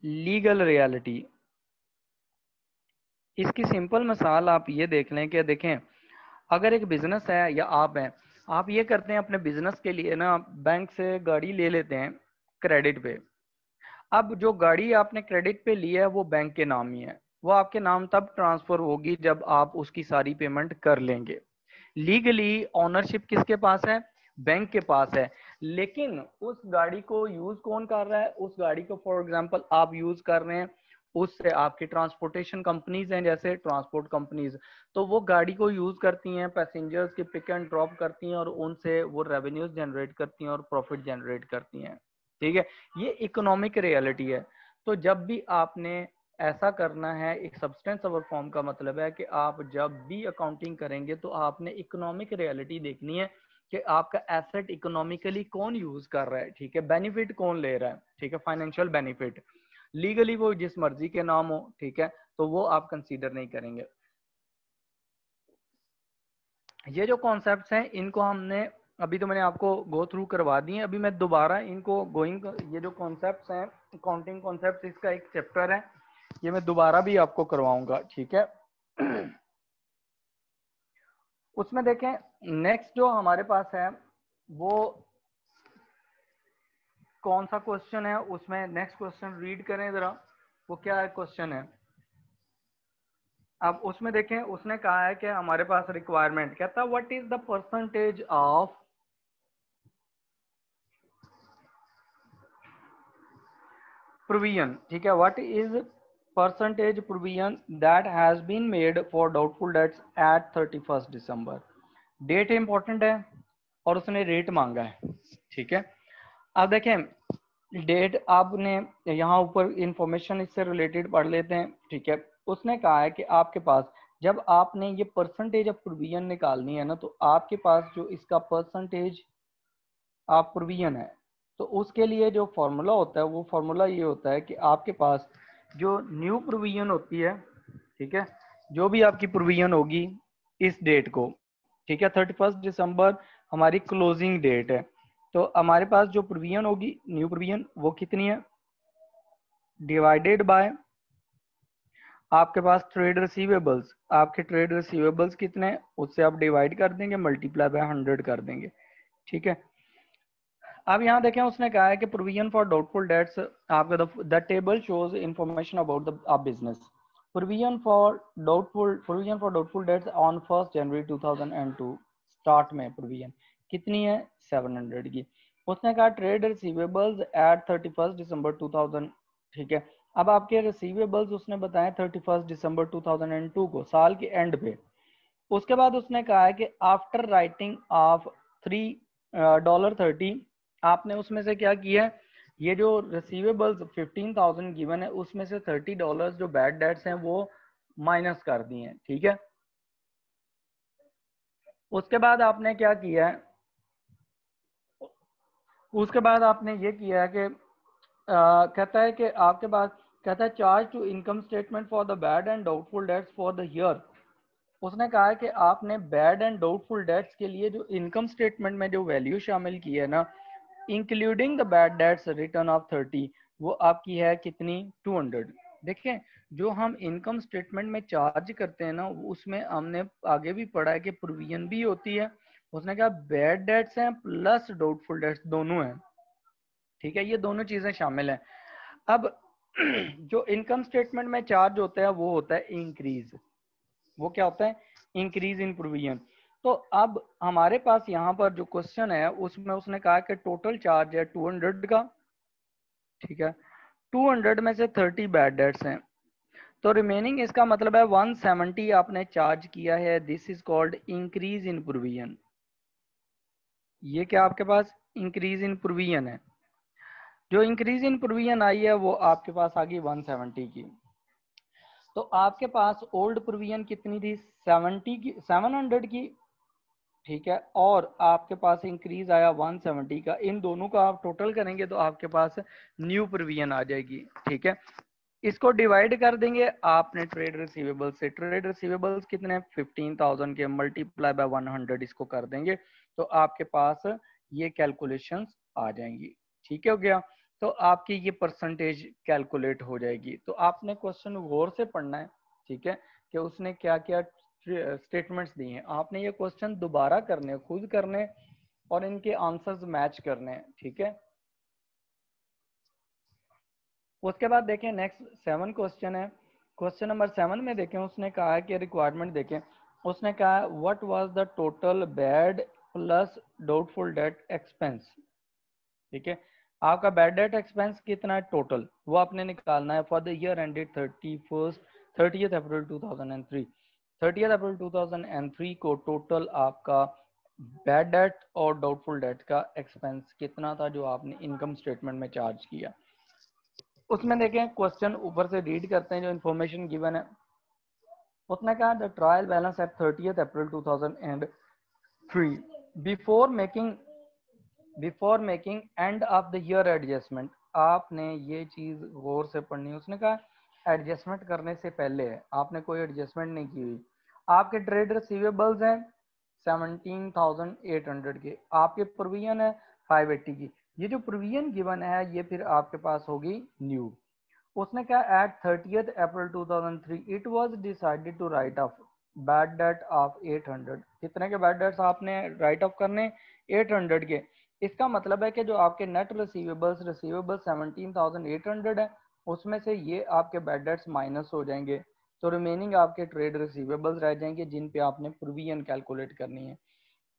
legal reality. इसकी सिंपल मिसाल आप ये देख लें कि देखें, अगर एक बिजनेस है या आप हैं, आप ये करते हैं अपने बिजनेस के लिए ना, बैंक से गाड़ी ले लेते हैं क्रेडिट पे। अब जो गाड़ी आपने क्रेडिट पे ली है वो बैंक के नाम ही है, वो आपके नाम तब ट्रांसफर होगी जब आप उसकी सारी पेमेंट कर लेंगे। लीगली ऑनरशिप किसके पास है, बैंक के पास है। लेकिन उस गाड़ी को यूज कौन कर रहा है, उस गाड़ी को फॉर एग्जांपल आप यूज कर रहे हैं, उससे आपकी ट्रांसपोर्टेशन कंपनीज हैं जैसे ट्रांसपोर्ट कंपनीज, तो वो गाड़ी को यूज करती हैं, पैसेंजर्स के पिक एंड ड्रॉप करती हैं और उनसे वो रेवेन्यूज जनरेट करती हैं और प्रॉफिट जनरेट करती हैं, ठीक है। ये इकोनॉमिक रियलिटी है। तो जब भी आपने ऐसा करना है, एक सब्सटेंस ओवर फॉर्म का मतलब है कि आप जब भी अकाउंटिंग करेंगे तो आपने इकोनॉमिक रियलिटी देखनी है कि आपका एसेट इकोनॉमिकली कौन यूज कर रहा है, ठीक है, बेनिफिट कौन ले रहा है, ठीक है, फाइनेंशियल बेनिफिट। लीगली वो जिस मर्जी के नाम हो, ठीक है, तो वो आप कंसीडर नहीं करेंगे। ये जो कॉन्सेप्ट्स हैं इनको हमने अभी तो मैंने आपको गो थ्रू करवा दिए, अभी मैं दोबारा इनको गोइंग, ये जो कॉन्सेप्ट्स हैं अकाउंटिंग कॉन्सेप्ट्स, इसका एक चैप्टर है, ये मैं दोबारा भी आपको करवाऊंगा, ठीक है। उसमें देखें, नेक्स्ट जो हमारे पास है वो कौन सा क्वेश्चन है, उसमें नेक्स्ट क्वेश्चन रीड करें जरा, वो क्या है क्वेश्चन है। अब उसमें देखें, उसने कहा है कि हमारे पास रिक्वायरमेंट, कहता है what is the percentage of provision, ठीक है, what is percentage provision that has been made for doubtful debts at 31 December. Date important है और उसने रेट मांगा है, ठीक है। अब देखें डेट, आपने यहाँ ऊपर इंफॉर्मेशन इससे रिलेटेड पढ़ लेते हैं, ठीक है। उसने कहा है कि आपके पास जब आपने ये परसेंटेज ऑफ प्रोविजन निकालनी है ना, तो आपके पास जो इसका परसेंटेज ऑफ प्रोविजन है, तो उसके लिए जो फॉर्मूला होता है वो फॉर्मूला ये होता है कि आपके पास जो न्यू प्रोविजन होती है, ठीक है, जो भी आपकी प्रोविजन होगी इस डेट को, ठीक है, 31 दिसंबर हमारी क्लोजिंग डेट है, तो हमारे पास जो प्रोविजन होगी न्यू प्रोविजन वो कितनी है, डिवाइडेड बाय आपके पास ट्रेड रिसीवेबल्स, आपके ट्रेड रिसीवेबल्स कितने हैं उससे आप डिवाइड कर देंगे, मल्टीप्लाई बाय 100 कर देंगे, ठीक है। अब यहाँ देखें उसने कहा है कि प्रोविजन फॉर डाउटफुल डेट्स, आपका the table shows information about the business, provision for doubtful dates on 1 January 2002, start में प्रोविजन कितनी है 700 की। उसने कहा ट्रेड रिसीवेबल्स एट 31 दिसंबर 2000, ठीक है। अब आपके रिसीवेबल्स उसने बताया 31 दिसंबर 2002 को, साल के एंड पे। उसके बाद उसने कहा है कि आफ्टर राइटिंग ऑफ $3.30, आपने उसमें से क्या किया है, ये जो रिसीवेबल्स 15,000 गिवन है उसमें से $30 जो बैड डेट्स हैं वो माइनस कर दिए हैं, ठीक है। उसके बाद आपने क्या किया है, उसके बाद आपने ये किया है कि कहता है कि आपके पास, कहता है charge to income statement for the bad and doubtful debts for the year. उसने कहा है कि आपने बैड एंड डाउटफुल डेट्स के लिए जो इनकम स्टेटमेंट में जो वैल्यू शामिल की है ना, including the bad dates return of 30, वो आपकी है कितनी 200। देखें जो हम इनकम स्टेटमेंट में चार्ज करते हैं ना, उसमें हमने आगे भी पढ़ा है कि प्रोविजन भी होती है, उसने कहा बैड डेट्स हैं प्लस डाउटफुल डेट्स दोनों हैं, ठीक है, ये दोनों चीजें शामिल हैं। अब जो इनकम स्टेटमेंट में चार्ज होता है वो होता है इंक्रीज, वो क्या होता है इंक्रीज इन प्रोविजन। तो अब हमारे पास यहाँ पर जो क्वेश्चन है उसमें उसने कहा कि टोटल चार्ज है 200 का, ठीक है, 200 में से 30 बैड डेट्स हैं, तो रिमेनिंग इसका मतलब है 170 आपने चार्ज किया है, this is called increase in provision. ये क्या आपके पास इंक्रीज इन प्रोविजन है, जो इंक्रीज इन प्रोविजन आई है वो आपके पास आ गई 170 की। तो आपके पास ओल्ड प्रोविजन कितनी थी 70 की, 700 की, ठीक है, और आपके पास इंक्रीज आया 170 का, इन दोनों का आप टोटल करेंगे तो आपके पास न्यू प्रोविजन आ जाएगी, ठीक है। इसको डिवाइड कर देंगे आपने ट्रेड रिसीवेबल से, ट्रेड रिसीवेबल्स कितने 15,000 के, मल्टीप्लाई बाय 100 इसको कर देंगे तो आपके पास ये कैलकुलेशंस आ जाएंगी, ठीक है, हो गया। तो आपकी ये परसेंटेज कैलकुलेट हो जाएगी। तो आपने क्वेश्चन गौर से पढ़ना है, ठीक है, कि उसने क्या क्या स्टेटमेंट्स दिए हैं, आपने ये क्वेश्चन दोबारा करने, खुद करने और इनके आंसर्स मैच करने, ठीक है। उसके बाद देखें नेक्स्ट 7 क्वेश्चन है, क्वेश्चन नंबर 7 में देखें उसने कहा है कि रिक्वायरमेंट देखें, उसने कहा है what was the total bad plus doubtful debt expense, ठीक है। आपका बैड डेट एक्सपेंस कितना है टोटल, वो आपने निकालना है for the year ended 30th April 2003, 30th April 2003 को टोटल आपका बैड डेट और डाउटफुल डेट का एक्सपेंस कितना था जो आपने इनकम स्टेटमेंट में चार्ज किया। उसमें देखें क्वेश्चन ऊपर से रीड करते हैं जो इन्फॉर्मेशन गिवन है। उसने कहा the trial balance at 30th April 2003 before making before making end of the year adjustment, आपने ये चीज गौर से पढ़नी है। उसने कहा एडजस्टमेंट करने से पहले है, आपने कोई एडजस्टमेंट नहीं की हुई, आपके ट्रेड रिसीवेबल्स हैं 17,800 के, आपके प्रोविजन है 580 की, ये जो प्रोविजन गिवन है ये फिर आपके पास होगी न्यू। उसने कहा at 30th April 2003 it was decided to write off bad debt of 800, कितने के बैड डेट्स आपने राइट ऑफ करने 800 के। इसका मतलब है कि जो आपके नेट रिसीवेबल्स 17,800 है उसमें से ये आपके बैड डेट्स माइनस हो जाएंगे, तो रिमेनिंग आपके ट्रेड रिसीवेबल्स रह जाएंगे जिन पे आपने प्रोविजन कैलकुलेट करनी है।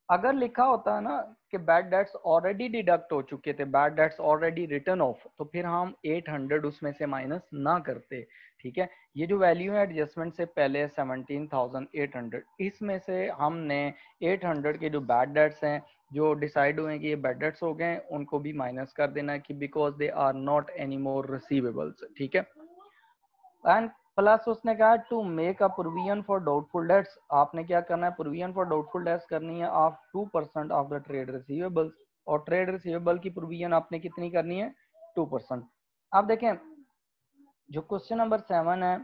अगर लिखा होता है ना कि बैड डेट्स ऑलरेडी डिडक्ट हो चुके थे, bad debts already return of, तो फिर हम 800 उसमें से माइनस ना करते। ठीक है, ये जो वैल्यू है एडजस्टमेंट से पहले 17,800, इसमें से हमने 800 के जो बैड डेट्स हैं जो डिसाइड हुए कि ये बैड डेट्स हो गए उनको भी माइनस कर देना है कि because they are not any more receivables. ठीक है, एंड प्लस उसने कहा to make a provision for doubtful debts, आपने क्या करना है, प्रोविजन फॉर डाउटफुल डेट्स करनी है of 2% of the trade receivables, और ट्रेड रिसीवेबल की प्रोविजन आपने कितनी करनी है, 2%। अब देखें जो क्वेश्चन नंबर 7 है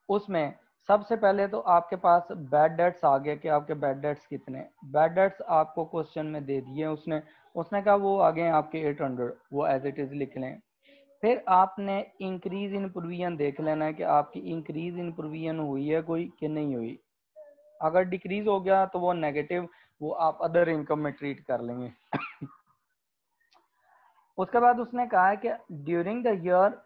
उसमें सबसे पहले तो आपके पास बैड डेट्स आ गए कि आपके बैड डेट्स कितने, बैड डेट्स आपको क्वेश्चन में दे दिए उसने उसने कहा वो आ गए आपके 800, वो एज इट इज लिख लें। फिर आपने इंक्रीज इन प्रोविजन देख लेना है कि आपकी इंक्रीज इन प्रोविजन हुई है कोई कि नहीं हुई। अगर डिक्रीज हो गया तो वो नेगेटिव, वो आप अदर इनकम में ट्रीट कर लेंगे। उसके बाद उसने कहा है कि during the year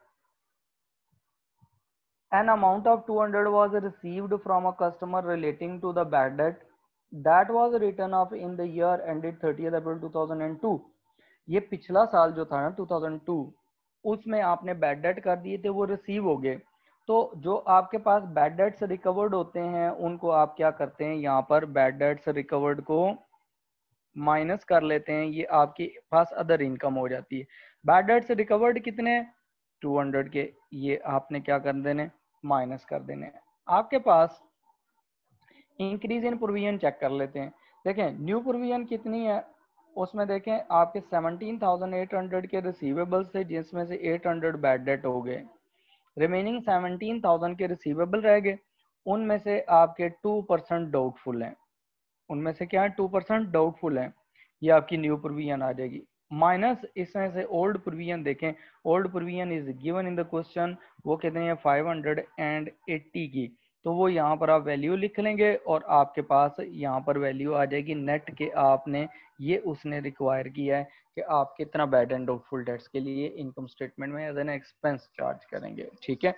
an amount of 200 was received from a customer relating to the bad debt that was written off in the year ended 30th April 2002। ये पिछला साल जो था ना 2002, उसमें आपने बैड डेट कर दिए थे, वो रिसीव हो गए। तो जो आपके पास बैड डेट्स रिकवर्ड होते हैं उनको आप क्या करते हैं, यहाँ पर बैड डेट्स रिकवर्ड को माइनस कर लेते हैं, ये आपके पास अदर इनकम हो जाती है। बैड डेट्स रिकवर्ड कितने, 200 के, ये आपने क्या कर देने, माइनस कर देने। आपके पास इंक्रीज इन प्रोविजन चेक कर लेते हैं। देखें न्यू प्रोविजन कितनी है, उसमें देखें आपके 17,800 के रिसीवेबल थे जिसमें से 800 बैड डेट हो गए, रिमेनिंग 17,000 के रिसीवेबल रह गए, उनमें से आपके 2% डाउटफुल हैं, उनमें से क्या है 2% डाउटफुल है, ये आपकी न्यू प्रोविजन आ जाएगी। माइनस इसमें से ओल्ड प्रोविजन देखें, old provision is given in the question, वो कितनी है 580 की, तो वो यहाँ पर आप वैल्यू लिख लेंगे और आपके पास यहाँ पर वैल्यू आ जाएगी नेट के, आपने ये उसने रिक्वायर किया है कि आप कितना बैड एंड डाउटफुल डेट्स के लिए इनकम स्टेटमेंट में एज एन एक्सपेंस चार्ज करेंगे। ठीक है,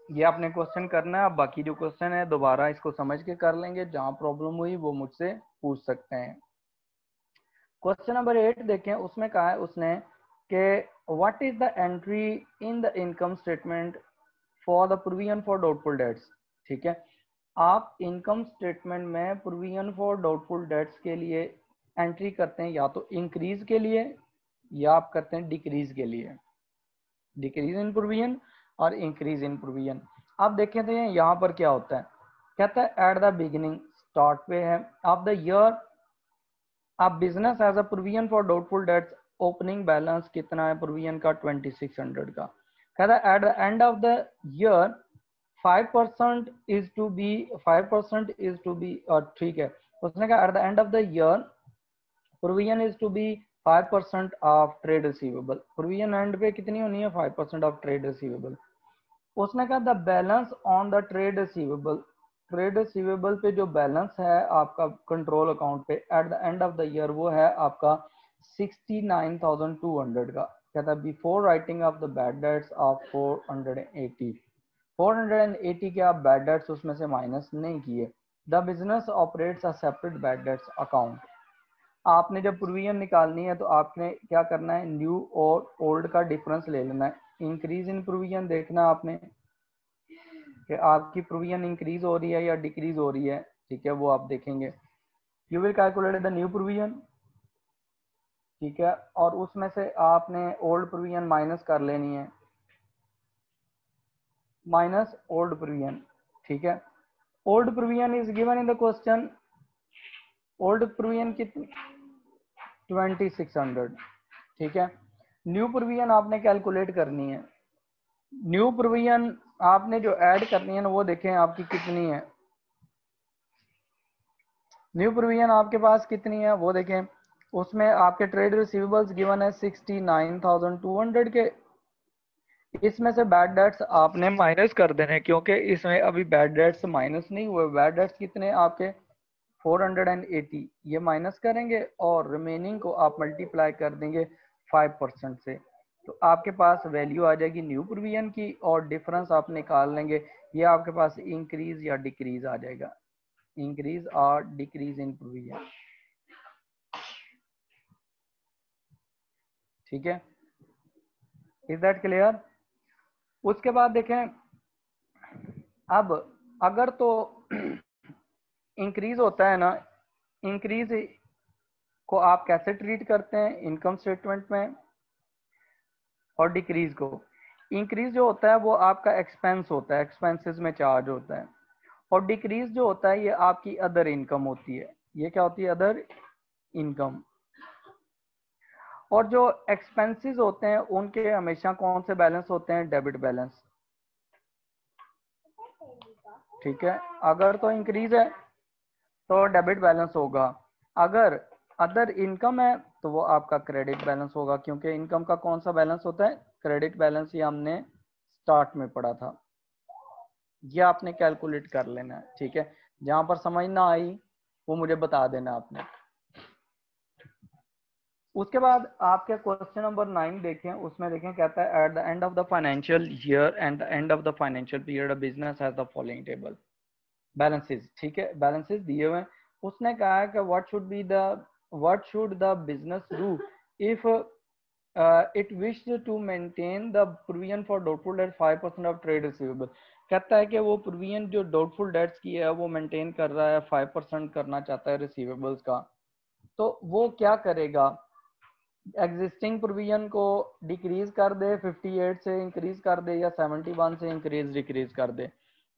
ये आपने क्वेश्चन करना है। अब बाकी जो क्वेश्चन है दोबारा इसको समझ के कर लेंगे, जहां प्रॉब्लम हुई वो मुझसे पूछ सकते हैं। क्वेश्चन नंबर 8 देखें, उसमें कहा है उसने कि what is the entry in the income statement for the provision for doubtful dates. ठीक है, आप इनकम स्टेटमेंट में प्रोविजन फॉर डाउटफुल डेट्स के लिए एंट्री करते हैं या तो इंक्रीज के लिए या आप करते हैं डिक्रीज के लिए, डिक्रीज इन प्रोविजन और इंक्रीज इन प्रोविजन। आप देखें तो यहाँ पर क्या होता है, कहता है एट द बिगिनिंग, स्टार्ट पे है ऑफ द ईयर आप business as a provision for doubtful debts, opening balance कितना है प्रोविजन का 2600 का। कहता है at the end of the year 5% is to be 5% is to be, और ठीक है उसने कहा at the end of the year provision is to be 5% of trade receivable, provision end पे कितनी होनी है 5% ऑफ ट्रेड रिसीवेबल। उसने कहा the balance on the trade receivable, trade receivable पे जो बैलेंस है आपका कंट्रोल अकाउंट पे eight the end of the year वो है आपका 69,200 का। कहता है before writing of the bad debts of 480 के आप बैड डेट्स उसमें से माइनस नहीं किए। The business operates a separate bad debts account, आपने जब प्रोविजन निकालनी है तो आपने क्या करना है, न्यू और ओल्ड का डिफरेंस ले लेना है। इंक्रीज इन प्रोविजन देखना आपने कि आपकी प्रोविजन इंक्रीज हो रही है या डिक्रीज हो रही है। ठीक है, वो आप देखेंगे। You will calculate the new provision, ठीक है, और उसमें से आपने ओल्ड प्रोविजन माइनस कर लेनी है, माइनस ओल्ड प्रोविजन। ठीक है, old provision is given in the question, old provision कितनी 2600। ठीक है, न्यू प्रोविजन आपने कैलकुलेट करनी है, न्यू प्रोविजन आपने जो ऐड करनी है ना वो देखें आपकी कितनी है, न्यू प्रोविजन आपके पास कितनी है वो देखें। उसमें आपके ट्रेड रिसीवेबल्स गिवन है 69,200 के, इसमें से बैड डेट्स आपने माइनस कर देने क्योंकि इसमें अभी बैड डेट्स माइनस नहीं हुए। बैड डेट्स कितने आपके 480, ये माइनस करेंगे और रिमेनिंग को आप मल्टीप्लाई कर देंगे 5% से। तो आपके पास वैल्यू आ जाएगी न्यू प्रोविजन की और डिफरेंस आप निकाल लेंगे, ये आपके पास इंक्रीज या डिक्रीज आ जाएगा, इंक्रीज और डिक्रीज इन प्रोविजन। ठीक है, इज दैट क्लियर? उसके बाद देखें, अब अगर तो इंक्रीज होता है ना, इंक्रीज को आप कैसे ट्रीट करते हैं इनकम स्टेटमेंट में, और डिक्रीज को, इंक्रीज जो होता है वो आपका एक्सपेंस होता है, एक्सपेंसेस में चार्ज होता है, और डिक्रीज जो होता है ये आपकी अदर इनकम होती है। ये क्या होती है? Other income. और जो एक्सपेंसेस होते हैं उनके हमेशा कौन से बैलेंस होते हैं? Debit balance. ठीक है, अगर तो इंक्रीज है तो डेबिट बैलेंस होगा, अगर अदर इनकम है तो वो आपका क्रेडिट बैलेंस होगा, क्योंकि इनकम का कौन सा बैलेंस होता है? Credit balance. ये हमने स्टार्ट में पढ़ा था, ये आपने कैलकुलेट कर लेना है। ठीक है, जहां पर समझ ना आई वो मुझे बता देना आपने। उसके बाद आपके क्वेश्चन नंबर 9 देखें, उसमें देखें कहता है at the end of the financial year and the end of the financial period business has the following table balances. ठीक है, बैलेंसेस दिए हुए हैं। उसने कहा है कि what should the business do if it wish to maintain the provision for doubtful debt 5% of trade receivable. कहता है कि वो प्रोविजन जो डाउटफुल डेट्स की है वो मेंटेन कर रहा है, 5% करना चाहता है रिसीवेबल्स का, तो वो क्या करेगा? एग्जिस्टिंग प्रोविजन को डिक्रीज कर दे, 58 से इंक्रीज कर दे, या 71 से इंक्रीज डिक्रीज कर दे।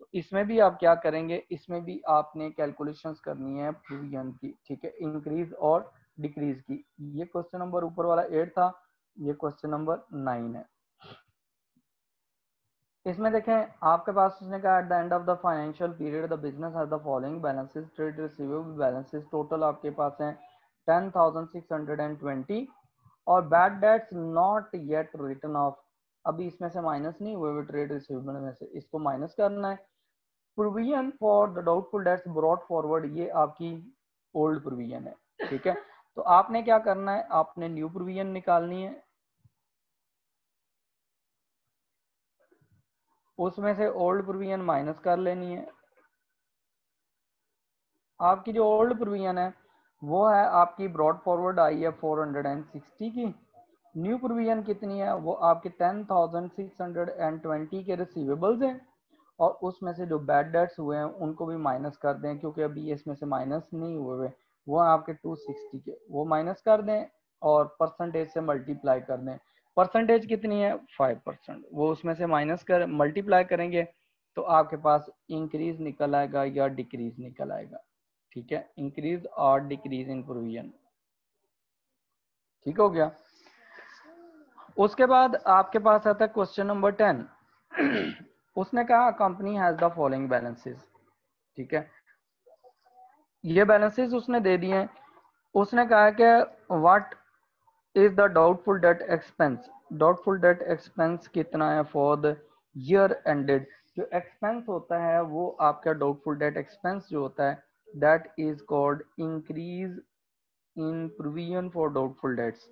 तो इसमें भी आप क्या करेंगे? इसमें भी आपने कैलकुलेशंस करनी है प्रोविजन की। ठीक है, इंक्रीज और डिक्रीज की। ये क्वेश्चन नंबर ऊपर वाला 8 था, ये क्वेश्चन नंबर 9 है। इसमें देखें आपके पास उसने कहा at the end of the financial period the business has the following balances, trade receivable balances total आपके पास हैं 10,620, और bad debts not yet return of, अभी इसमें से माइनस नहीं हुए ट्रेड रिसीवेबल में से, इसको माइनस करना है। Provision for the doubtful debts brought forward, ये आपकी ओल्ड प्रोविजन है। ठीक है, तो आपने क्या करना है? आपने न्यू प्रोविजन निकालनी है, उसमें से ओल्ड प्रोविजन माइनस कर लेनी है। आपकी जो ओल्ड प्रोविजन है वो है आपकी ब्रॉड फॉरवर्ड आई है 460 की, न्यू प्रोविजन कितनी है? वो आपके 10,620 के रिसीवेबल्स हैं, और उसमें से जो बैड डेट्स हुए हैं उनको भी माइनस कर दें, क्योंकि अभी इसमें से माइनस नहीं हुए, वो आपके 260 के, वो माइनस कर दें और परसेंटेज से मल्टीप्लाई कर दें। परसेंटेज कितनी है? 5%, वो उसमें से माइनस कर मल्टीप्लाई करेंगे तो आपके पास इंक्रीज निकल आएगा या डिक्रीज निकल आएगा। ठीक है, इंक्रीज और डिक्रीज इन प्रोविजन। ठीक हो गया। उसके बाद आपके पास आता है क्वेश्चन नंबर 10। उसने कहा company has the following balances. ठीक है, ये बैलेंसेस उसने दे दिए हैं। उसने कहा कि what is the doubtful debt expense, doubtful debt expense कितना है फॉर द ईयर एंडेड। जो एक्सपेंस होता है वो आपका डाउटफुल डेट एक्सपेंस जो होता है that is called increase in provision for doubtful dates.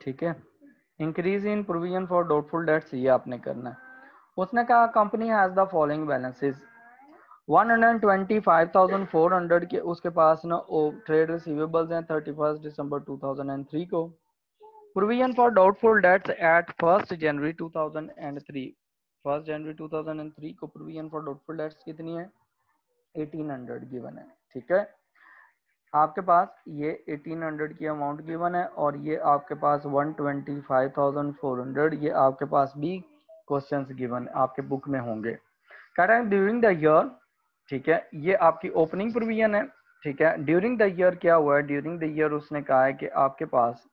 ठीक है, increase in provision for doubtful dates, ये आपने करना है। उसने कहा company has the following balances 125,400 के उसके पास ना ट्रेड रिसीवेबल्स हैं 31 दिसंबर 2003 को। Provision for doubtful debts at 1 जनवरी 2003, 1 जनवरी 2003 को प्रोविजन फॉर डाउटफुल डेट्स कितनी है? 1800 गिवन है। ठीक है, आपके पास ये 1800 की अमाउंट गिवन है, और ये आपके पास 125,400 ये आपके पास भी क्वेश्चंस गिवन आपके बुक में होंगे। कह रहे हैं ड्यूरिंग द ईयर। ठीक है, ये आपकी ओपनिंग प्रोविजन है। ठीक है, ड्यूरिंग द ईयर क्या हुआ है? ड्यूरिंग द ईयर उसने कहा है कि आपके पास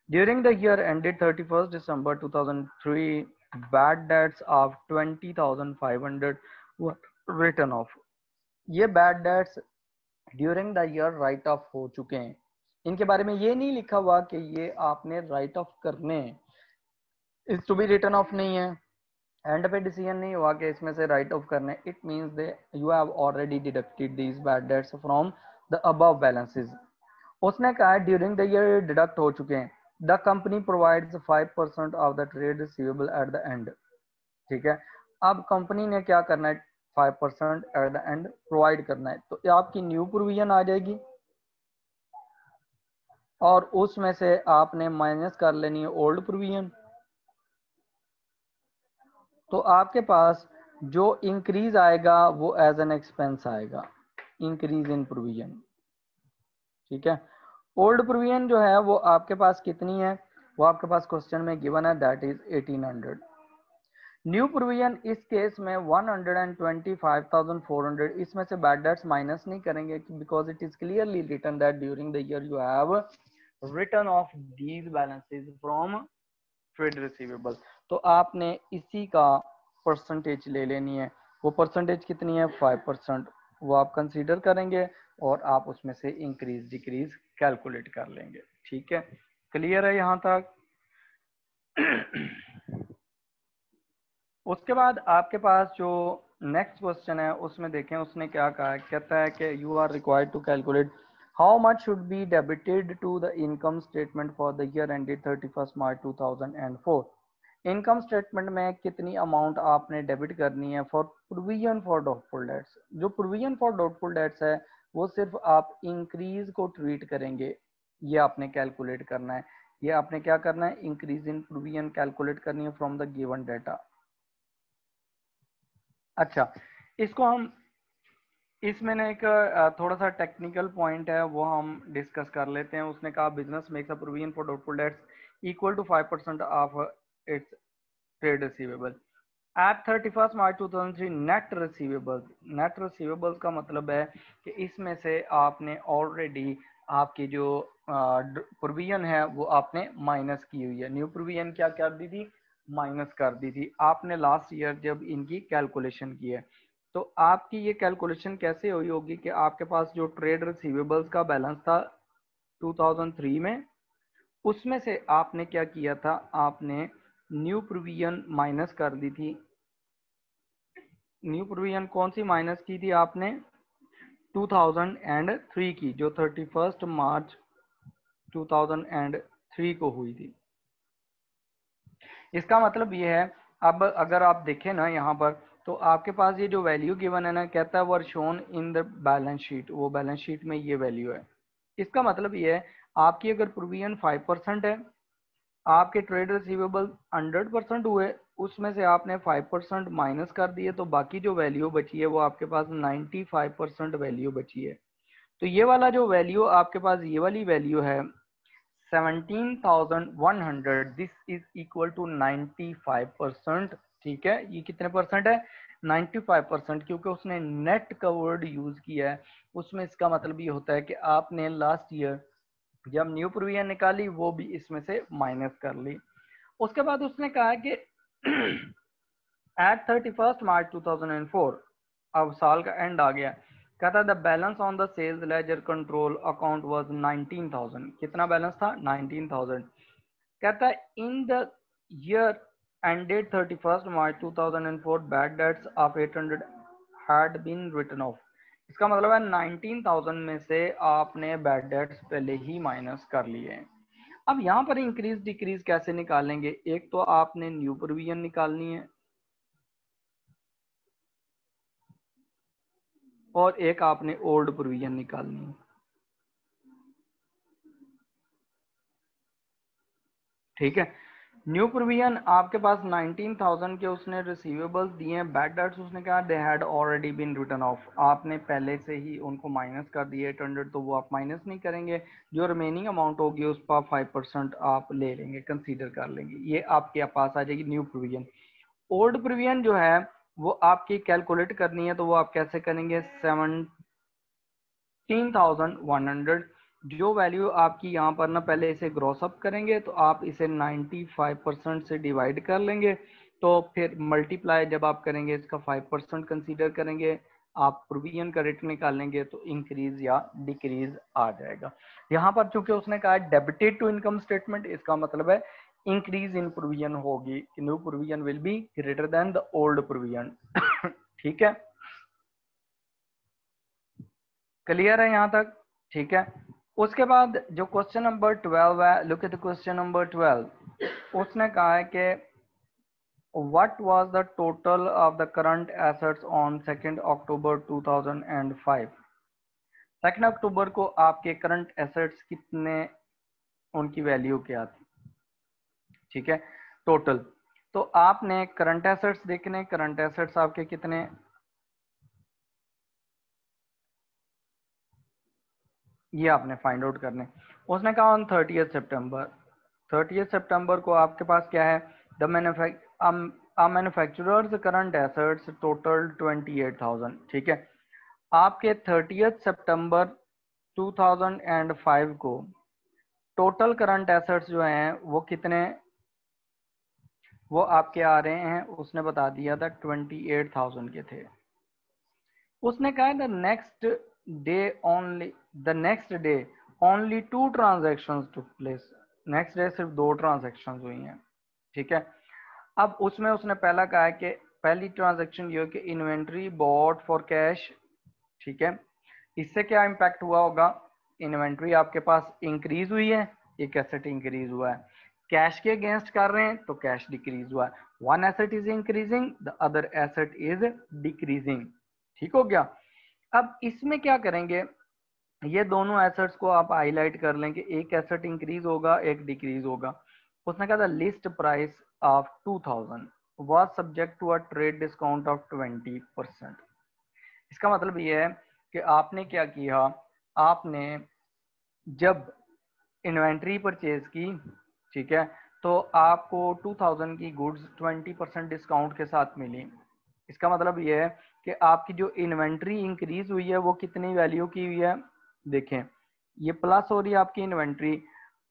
during the year ended 31 December 2003 bad debts of 20,500 written off. ये bad debts during the year write off हो चुके हैं, इनके बारे में ये नहीं लिखा हुआ कि ये आपने राइट ऑफ करने हैं, इस टू बी रिटर्न ऑफ नहीं है। एंड पे डिसीजन नहीं हुआ कि इसमें से राइट ऑफ करने, it means they you have already deducted these bad debts from the above balances. उसने कहा है ड्यूरिंग द ईयर डिडक्ट हो चुके हैं। The company provides 5% of the trade receivable eight the and. ठीक है, अब कंपनी ने क्या करना है, 5% एट द एंड प्रोवाइड करना है, तो आपकी न्यू प्रोविजन आ जाएगी और उसमें से आपने माइनस कर लेनी है ओल्ड प्रोविजन। तो आपके पास जो इंक्रीज आएगा वो एज एन एक्सपेंस आएगा, इंक्रीज इन प्रोविजन। ठीक है, ओल्ड प्रोविजन जो है वो आपके पास कितनी है, वो आपके पास क्वेश्चन में गिवन है, दैट इज 1800। न्यू प्रोविजन इस केस में 125,400, इसमें से बैड डेट्स माइनस नहीं करेंगे because it is clearly written that during the year you have return of these balances from trade receivable. तो आपने इसी का परसेंटेज ले लेनी है, वो परसेंटेज कितनी है, 5%, वो आप कंसीडर करेंगे और आप उसमें से इंक्रीज डिक्रीज कैलकुलेट कर लेंगे। ठीक है, क्लियर है यहाँ तक। उसके बाद आपके पास जो नेक्स्ट क्वेश्चन है उसमें देखें उसने क्या कहा है, कहता है कि you are required to calculate how much should be debited to the income statement for the year ended 31 March 2004। Income statement में कितनी अमाउंट आपने डेबिट करनी है for provision for doubtful debts. जो प्रोविजन फॉर डाउटफुल डेट्स है वो सिर्फ आप इंक्रीज को ट्रीट करेंगे, ये आपने कैलकुलेट करना है। ये आपने क्या करना है, इंक्रीज इन प्रोविजन कैलकुलेट करनी है फ्रॉम द गिवन डेटा। अच्छा, इसको हम इसमें ना एक थोड़ा सा टेक्निकल पॉइंट है वो हम डिस्कस कर लेते हैं। उसने कहा business makes a provision for doubtful debts equal to 5% of its trade receivable at 31 March 2003। Net receivables, net receivables का मतलब है कि इसमें से आपने ऑलरेडी आपकी जो प्रोविजन है वो आपने माइनस की हुई है। न्यू प्रोविजन क्या कर दी थी, माइनस कर दी थी आपने लास्ट ईयर जब इनकी कैलकुलेशन की है। तो आपकी ये कैलकुलेशन कैसे हुई होगी कि आपके पास जो ट्रेड रिसीवेबल्स का बैलेंस था 2003 में, उसमें से आपने क्या किया था, आपने न्यू प्रोविजन माइनस कर दी थी। न्यू प्रोविजन कौन सी माइनस की थी आपने, 2003 की, जो 31 मार्च 2003 को हुई थी। इसका मतलब ये है, अब अगर आप देखें ना यहाँ पर, तो आपके पास ये जो वैल्यू गिवन है ना, कहता है वर shown in the balance sheet, वो बैलेंस शीट में ये वैल्यू है। इसका मतलब ये है आपकी अगर प्रोविजन 5% है, आपके ट्रेड रिसीवेबल 100% हुए, उसमें से आपने 5% माइनस कर दिए, तो बाकी जो वैल्यू बची है वो आपके पास 95% वैल्यू बची है। तो ये वाला जो वैल्यू आपके पास, ये वाली वैल्यू है 17,100, दिस इज इक्वल टू 95%। ठीक है, ये कितने परसेंट है, 95%, क्योंकि उसने नेट का वर्ड यूज किया है। उसमें इसका मतलब ये होता है कि आपने लास्ट ईयर जब न्यू प्रोविजन निकाली वो भी इसमें से माइनस कर ली। उसके बाद उसने कहा कि एट 31 मार्च 2004, अब साल का एंड आ गया, कहता the balance on the sales ledger control account was 19,000। कितना बैलेंस था, 19,000। कहता है in the year ended 31 March 2004 bad debts of 800 had been written off. इसका मतलब है 19,000 में से आपने बैड डेट्स पहले ही माइनस कर लिए हैं। अब यहाँ पर इंक्रीज डिक्रीज कैसे निकालेंगे, एक तो आपने न्यू प्रोविजन निकालनी है और एक आपने ओल्ड प्रोविजन निकालनी है। ठीक है, न्यू प्रोविजन आपके पास 19,000 के उसने रिसीवेबल्स दिए हैं, बैड डेट्स उसने कहा they had already been written off, आपने पहले से ही उनको माइनस कर दिए 800, तो वो आप माइनस नहीं करेंगे, जो रिमेनिंग अमाउंट होगी उस पर 5% आप ले लेंगे, कंसीडर कर लेंगे, ये आपके पास आ जाएगी न्यू प्रोविजन। ओल्ड प्रोविजन जो है वो आपकी कैलकुलेट करनी है, तो वो आप कैसे करेंगे, 17,100, जो वैल्यू आपकी यहाँ पर ना, पहले इसे ग्रॉस अप करेंगे तो आप इसे 95% से डिवाइड कर लेंगे, तो फिर मल्टीप्लाई जब आप करेंगे इसका 5% कंसीडर करेंगे, आप प्रोविजन का रेट निकालेंगे तो इंक्रीज या डिक्रीज आ जाएगा। यहाँ पर चूंकि उसने कहा डेबिटेड टू इनकम स्टेटमेंट, इसका मतलब है इंक्रीज इन प्रोविजन होगी, new provision will be greater than the old provision. ठीक है, क्लियर है यहाँ तक? ठीक है, उसके बाद जो क्वेश्चन नंबर 12 है, look at the question number 12। उसने कहा है कि what was the total of the current assets on 2nd October 2005? 2 अक्टूबर को आपके करंट एसेट्स कितने, उनकी वैल्यू क्या थी? ठीक है, टोटल। तो आपने करंट एसेट्स देखने, करंट एसेट्स आपके कितने, ये आपने फाइंड आउट करने। उसने कहा ऑन 30th सितंबर, 30th सितंबर को आपके पास क्या है, the manufacturers current assets total 28,000। ठीक है, आपके 30th सितंबर 2005 को टोटल करंट एसेट्स जो हैं वो कितने, वो आपके आ रहे हैं, उसने बता दिया था 28,000 के थे। उसने कहा the next day only, the next day only 2 transactions took place. Next day सिर्फ 2 ट्रांजेक्शंस हुई हैं। ठीक है, अब उसमें उसने पहला कहा है कि पहली ट्रांजेक्शन ये हो कि इन्वेंट्री बॉट फॉर कैश। ठीक है, इससे क्या इम्पैक्ट हुआ होगा, इन्वेंट्री आपके पास इंक्रीज हुई है, एक एसेट इंक्रीज हुआ है, कैश के अगेंस्ट कर रहे हैं तो कैश डिक्रीज हुआ है, one asset is increasing the other asset is decreasing. ठीक हो गया। अब इसमें क्या करेंगे, ये दोनों एसेट्स को आप हाईलाइट कर लें कि एक एसेट इंक्रीज होगा, एक डिक्रीज होगा। उसने कहा था list price of 2000 was subject to a trade discount of 20%। इसका मतलब ये है कि आपने क्या किया, आपने जब इन्वेंट्री परचेज की, ठीक है, तो आपको 2000 की गुड्स 20% डिस्काउंट के साथ मिली। इसका मतलब ये है कि आपकी जो इन्वेंट्री इंक्रीज हुई है वो कितनी वैल्यू की हुई है, देखें ये प्लस हो रही है आपकी इन्वेंट्री,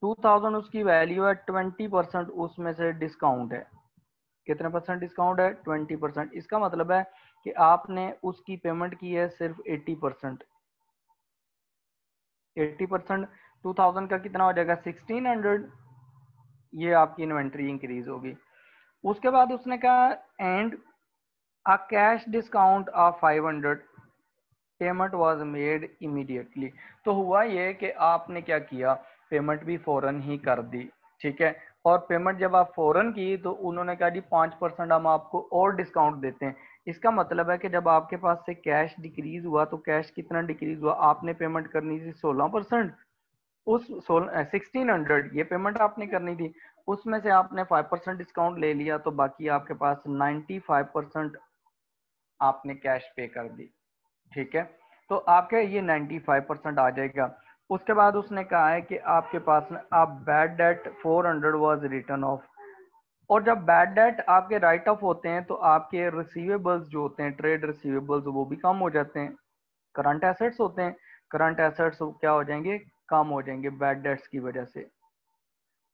2000 उसकी वैल्यू है, 20% उसमें से डिस्काउंट है। कितने परसेंट डिस्काउंट है, 20%। इसका मतलब है कि आपने उसकी पेमेंट की है सिर्फ 80%। 80% 2000 का कितना हो जाएगा, 1600। ये आपकी इन्वेंट्री इंक्रीज होगी। उसके बाद उसने कहा and a cash discount of 500 payment was made immediately. तो हुआ ये कि आपने क्या किया, पेमेंट भी फौरन ही कर दी। ठीक है, और पेमेंट जब आप फौरन की तो उन्होंने कहा जी 5% हम आपको और डिस्काउंट देते हैं। इसका मतलब है कि जब आपके पास से कैश डिक्रीज हुआ तो कैश कितना डिक्रीज हुआ, आपने पेमेंट करनी थी 16%, उस 1600 ये पेमेंट आपने करनी थी, उसमें से आपने 5% डिस्काउंट ले लिया तो बाकी आपके पास 95% आपने कैश पे कर दी। ठीक है, तो आपके ये 95% आ जाएगा। उसके बाद उसने कहा है कि आपके पास आप bad debt 400 was written of. और जब बैड डेट आपके राइट ऑफ होते हैं तो आपके रिसीवेबल्स जो होते हैं, ट्रेड रिसीवेबल्स, वो भी कम हो जाते हैं। करंट एसेट्स होते हैं, करंट एसेट्स क्या हो जाएंगे, कम हो जाएंगे बैड डेट्स की वजह से,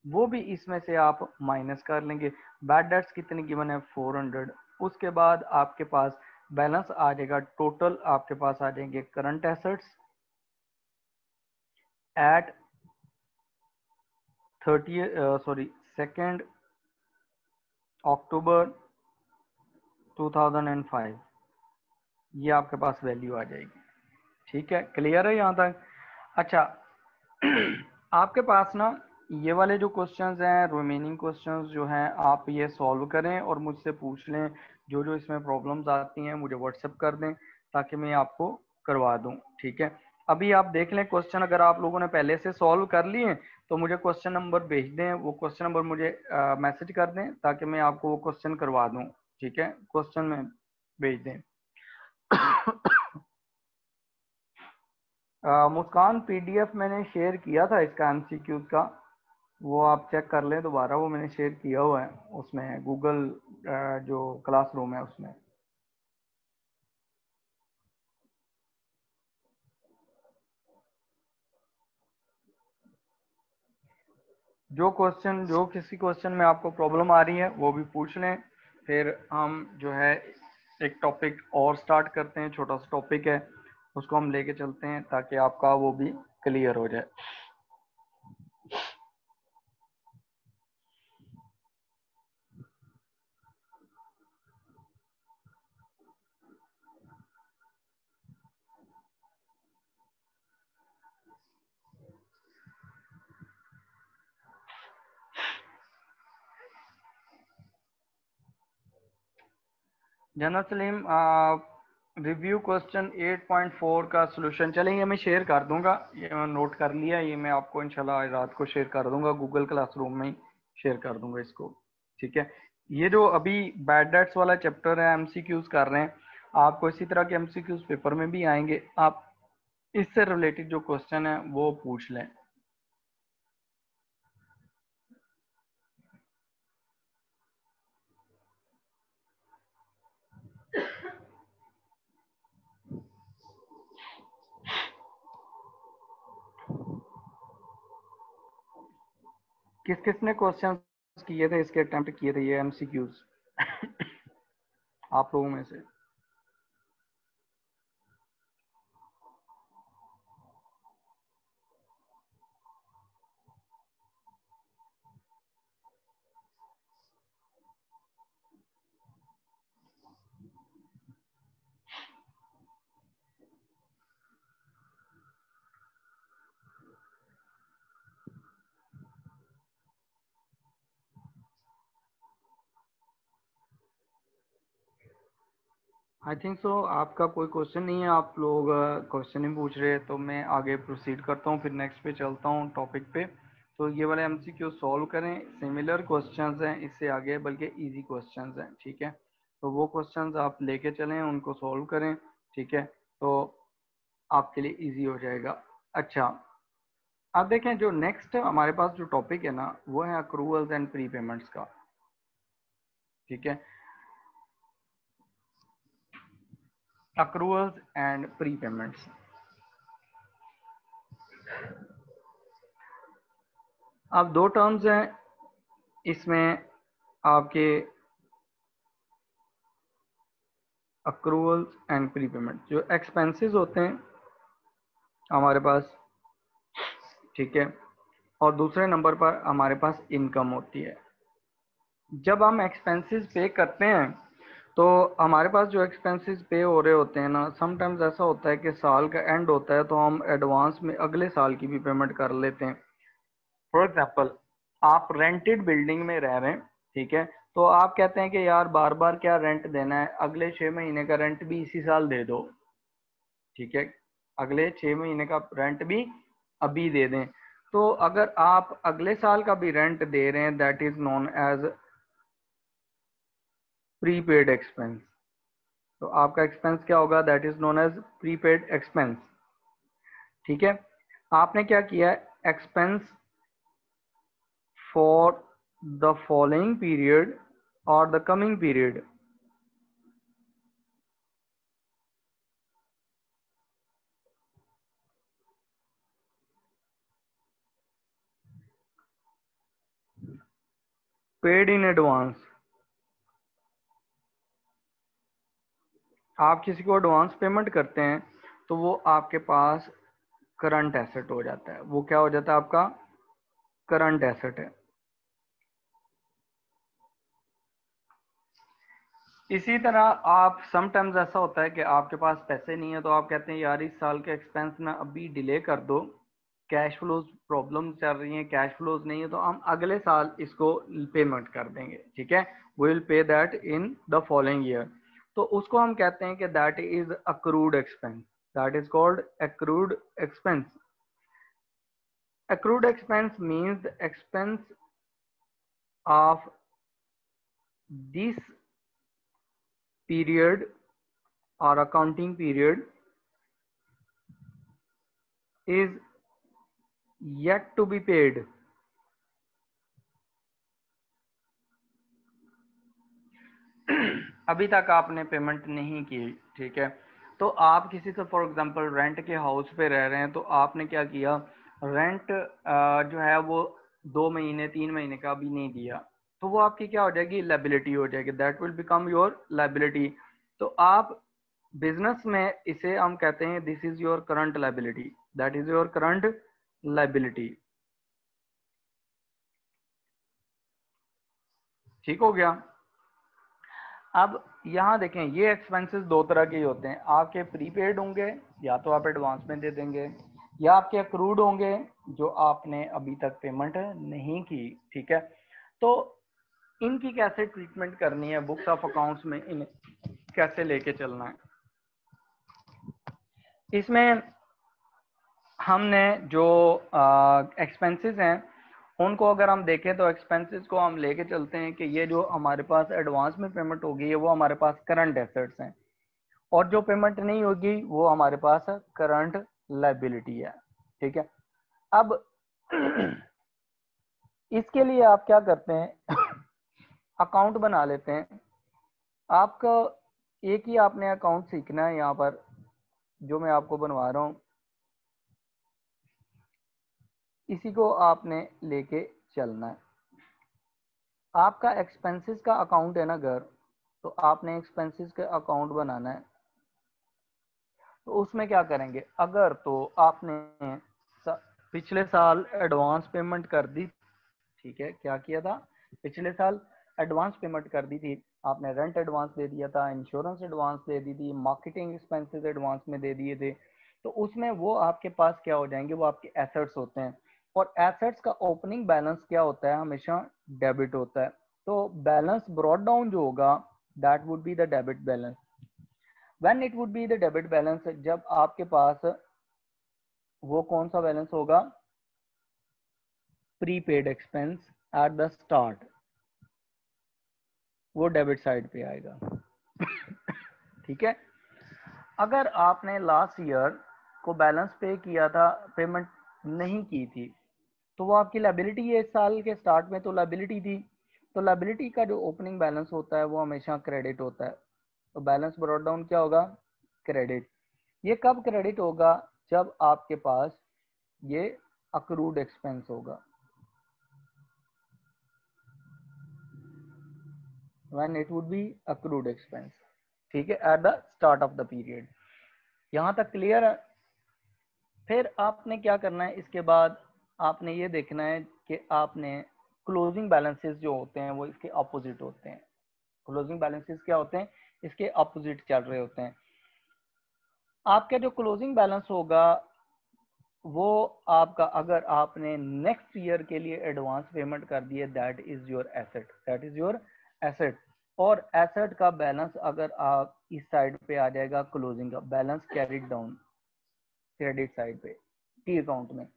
वो भी इसमें से आप माइनस कर लेंगे। बैड डेट्स कितनी गिवन है, 400। उसके बाद आपके पास बैलेंस आ जाएगा, टोटल आपके पास आ जाएंगे करंट एसेट्स एट 2nd अक्टूबर 2005। ये आपके पास वैल्यू आ जाएगी। ठीक है, क्लियर है यहाँ तक? अच्छा, आपके पास ना ये वाले जो क्वेश्चंस हैं, रिमेनिंग क्वेश्चंस जो हैं, आप ये सॉल्व करें और मुझसे पूछ लें। जो जो इसमें प्रॉब्लम्स आती हैं मुझे व्हाट्सएप कर दें ताकि मैं आपको करवा दूं। ठीक है, अभी आप देख लें क्वेश्चन, अगर आप लोगों ने पहले से सॉल्व कर लिए तो मुझे क्वेश्चन नंबर भेज दें, वो क्वेश्चन नंबर मुझे मैसेज कर दें ताकि मैं आपको वो क्वेश्चन करवा दूं। ठीक है, क्वेश्चन में भेज दें। मुस्कान पीडीएफ मैंने शेयर किया था इसका एमसीक्यूज का, वो आप चेक कर लें दोबारा, वो मैंने शेयर किया हुआ है उसमें, गूगल जो क्लासरूम है उसमें। जो किसी क्वेश्चन में आपको प्रॉब्लम आ रही है वो भी पूछ लें, फिर हम जो है एक टॉपिक और स्टार्ट करते हैं। छोटा सा टॉपिक है, उसको हम लेके चलते हैं ताकि आपका वो भी क्लियर हो जाए। जनरल सलीम, रिव्यू क्वेश्चन 8.4 का सोल्यूशन चलेंगे, मैं शेयर कर दूंगा, ये मैं नोट कर लिया, ये मैं आपको इंशाल्लाह आज रात को शेयर कर दूंगा, गूगल क्लासरूम में ही शेयर कर दूंगा इसको। ठीक है, ये जो अभी बैड डेट्स वाला चैप्टर है, एमसीक्यूज कर रहे हैं, आपको इसी तरह के एमसीक्यूज पेपर में भी आएंगे, आप इससे रिलेटेड जो क्वेश्चन है वो पूछ लें। किस किसने क्वेश्चन किए थे, इसके अटेम्प्ट किए थे ये एमसीक्यूज आप लोगों में से? आई थिंक सो आपका कोई क्वेश्चन नहीं है, आप लोग क्वेश्चन ही पूछ रहे हैं, तो मैं आगे प्रोसीड करता हूँ, फिर नेक्स्ट पे चलता हूँ टॉपिक पे। तो ये वाले एमसीक्यू सॉल्व करें, सिमिलर क्वेश्चंस हैं इससे आगे, बल्कि इजी क्वेश्चंस हैं। ठीक है, तो वो क्वेश्चंस आप लेके चलें, उनको सॉल्व करें। ठीक है, तो आपके लिए इजी हो जाएगा। अच्छा, अब देखें, जो नेक्स्ट हमारे पास जो टॉपिक है ना, वो है अक्रूवल्स एंड प्री पेमेंट्स का। ठीक है, अक्रूवल्स एंड प्री पेमेंट्स। अब दो टर्म्स हैं इसमें आपके, अक्रूवल्स एंड प्री पेमेंट। जो एक्सपेंसेस होते हैं हमारे पास, ठीक है, और दूसरे नंबर पर हमारे पास इनकम होती है। जब हम एक्सपेंसेस पे करते हैं तो हमारे पास जो एक्सपेंसेस पे हो रहे होते हैं ना, समटाइम्स ऐसा होता है कि साल का एंड होता है तो हम एडवांस में अगले साल की भी पेमेंट कर लेते हैं। फॉर एग्जाम्पल, आप रेंटेड बिल्डिंग में रह रहे हैं, ठीक है, तो आप कहते हैं कि यार बार बार क्या रेंट देना है, अगले 6 महीने का रेंट भी इसी साल दे दो। ठीक है, अगले 6 महीने का रेंट भी अभी दे दें। तो अगर आप अगले साल का भी रेंट दे रहे हैं, that is known as prepaid expense. तो आपका एक्सपेंस क्या होगा, that is known as prepaid expense. ठीक है, आपने क्या किया, expense for the following period और the coming period. Paid in advance, आप किसी को एडवांस पेमेंट करते हैं तो वो आपके पास करंट एसेट हो जाता है। वो क्या हो जाता है, आपका करंट एसेट है। इसी तरह आप समटाइम्स ऐसा होता है कि आपके पास पैसे नहीं है, तो आप कहते हैं यार इस साल के एक्सपेंस में अभी डिले कर दो, कैश फ्लोज प्रॉब्लम चल रही है, कैश फ्लोज नहीं है, तो हम अगले साल इसको पेमेंट कर देंगे। ठीक है, we will pay that in the following year. तो उसको हम कहते हैं कि that is accrued expense, that is called accrued expense. Accrued expense means the expense of this period or accounting period is yet to be paid। अभी तक आपने payment नहीं की। ठीक है, तो आप किसी से फॉर एग्जांपल रेंट के हाउस पे रह रहे हैं, तो आपने क्या किया, रेंट जो है वो 2 महीने 3 महीने का अभी नहीं दिया, तो वो आपकी क्या हो जाएगी, लाइबिलिटी हो जाएगी, that will become your liability. तो आप बिजनेस में इसे हम कहते हैं this is your current liability, that is your current liability. ठीक हो गया। अब यहाँ देखें, ये एक्सपेंसेस दो तरह के होते हैं, आपके प्रीपेड होंगे, या तो आप एडवांस में दे देंगे, या आपके अक्रूड होंगे जो आपने अभी तक पेमेंट नहीं की। ठीक है, तो इनकी कैसे ट्रीटमेंट करनी है बुक्स ऑफ अकाउंट्स में, कैसे लेके चलना है। इसमें हमने जो एक्सपेंसेस हैं उनको अगर हम देखें तो एक्सपेंसेस को हम लेके चलते हैं कि ये जो हमारे पास एडवांस में पेमेंट होगी है वो हमारे पास करंट एसेट्स हैं, और जो पेमेंट नहीं होगी वो हमारे पास करंट लायबिलिटी है। ठीक है, अब इसके लिए आप क्या करते हैं अकाउंट बना लेते हैं। आपका एक ही आपने अकाउंट सीखना है, यहाँ पर जो मैं आपको बनवा रहा हूँ इसी को आपने लेके चलना है। आपका एक्सपेंसेस का अकाउंट है ना घर, तो आपने एक्सपेंसेस का अकाउंट बनाना है। तो उसमें क्या करेंगे, अगर तो आपने पिछले साल एडवांस पेमेंट कर दी, ठीक है, क्या किया था पिछले साल एडवांस पेमेंट कर दी थी, आपने रेंट एडवांस दे दिया था, इंश्योरेंस एडवांस दे दी थी, मार्केटिंग एक्सपेंसेस एडवांस में दे दिए थे, तो उसमें वो आपके पास क्या हो जाएंगे, वो आपके एसेट्स होते हैं। और एसेट्स का ओपनिंग बैलेंस क्या होता है, हमेशा डेबिट होता है। तो बैलेंस ब्रॉट डाउन जो होगा that would be the debit balance. When it would be the debit balance, जब आपके पास वो कौन सा बैलेंस होगा, prepaid expense at the start, वो डेबिट साइड पे आएगा। ठीक है, अगर आपने लास्ट ईयर को बैलेंस पे किया था, पेमेंट नहीं की थी, तो वो आपकी लायबिलिटी है। इस साल के स्टार्ट में तो लायबिलिटी थी, तो लायबिलिटी का जो ओपनिंग बैलेंस होता है वो हमेशा क्रेडिट होता है। तो बैलेंस ब्रॉट डाउन क्या होगा, क्रेडिट। ये कब क्रेडिट होगा, जब आपके पास ये अक्रूड एक्सपेंस होगा, when it would be accrued expense. ठीक है, at the start of the period. यहां तक क्लियर है। फिर आपने क्या करना है, इसके बाद आपने ये देखना है कि आपने क्लोजिंग बैलेंसेस जो होते हैं वो इसके अपोजिट होते हैं। क्लोजिंग बैलेंसेस क्या होते हैं, इसके अपोजिट चल रहे होते हैं। आपका जो क्लोजिंग बैलेंस होगा वो आपका, अगर आपने नेक्स्ट ईयर के लिए एडवांस पेमेंट कर दी है, that is your asset, that is your asset. और एसेट का बैलेंस अगर आप इस साइड पे आ जाएगा, क्लोजिंग का balance carried down credit side पे टी अकाउंट में।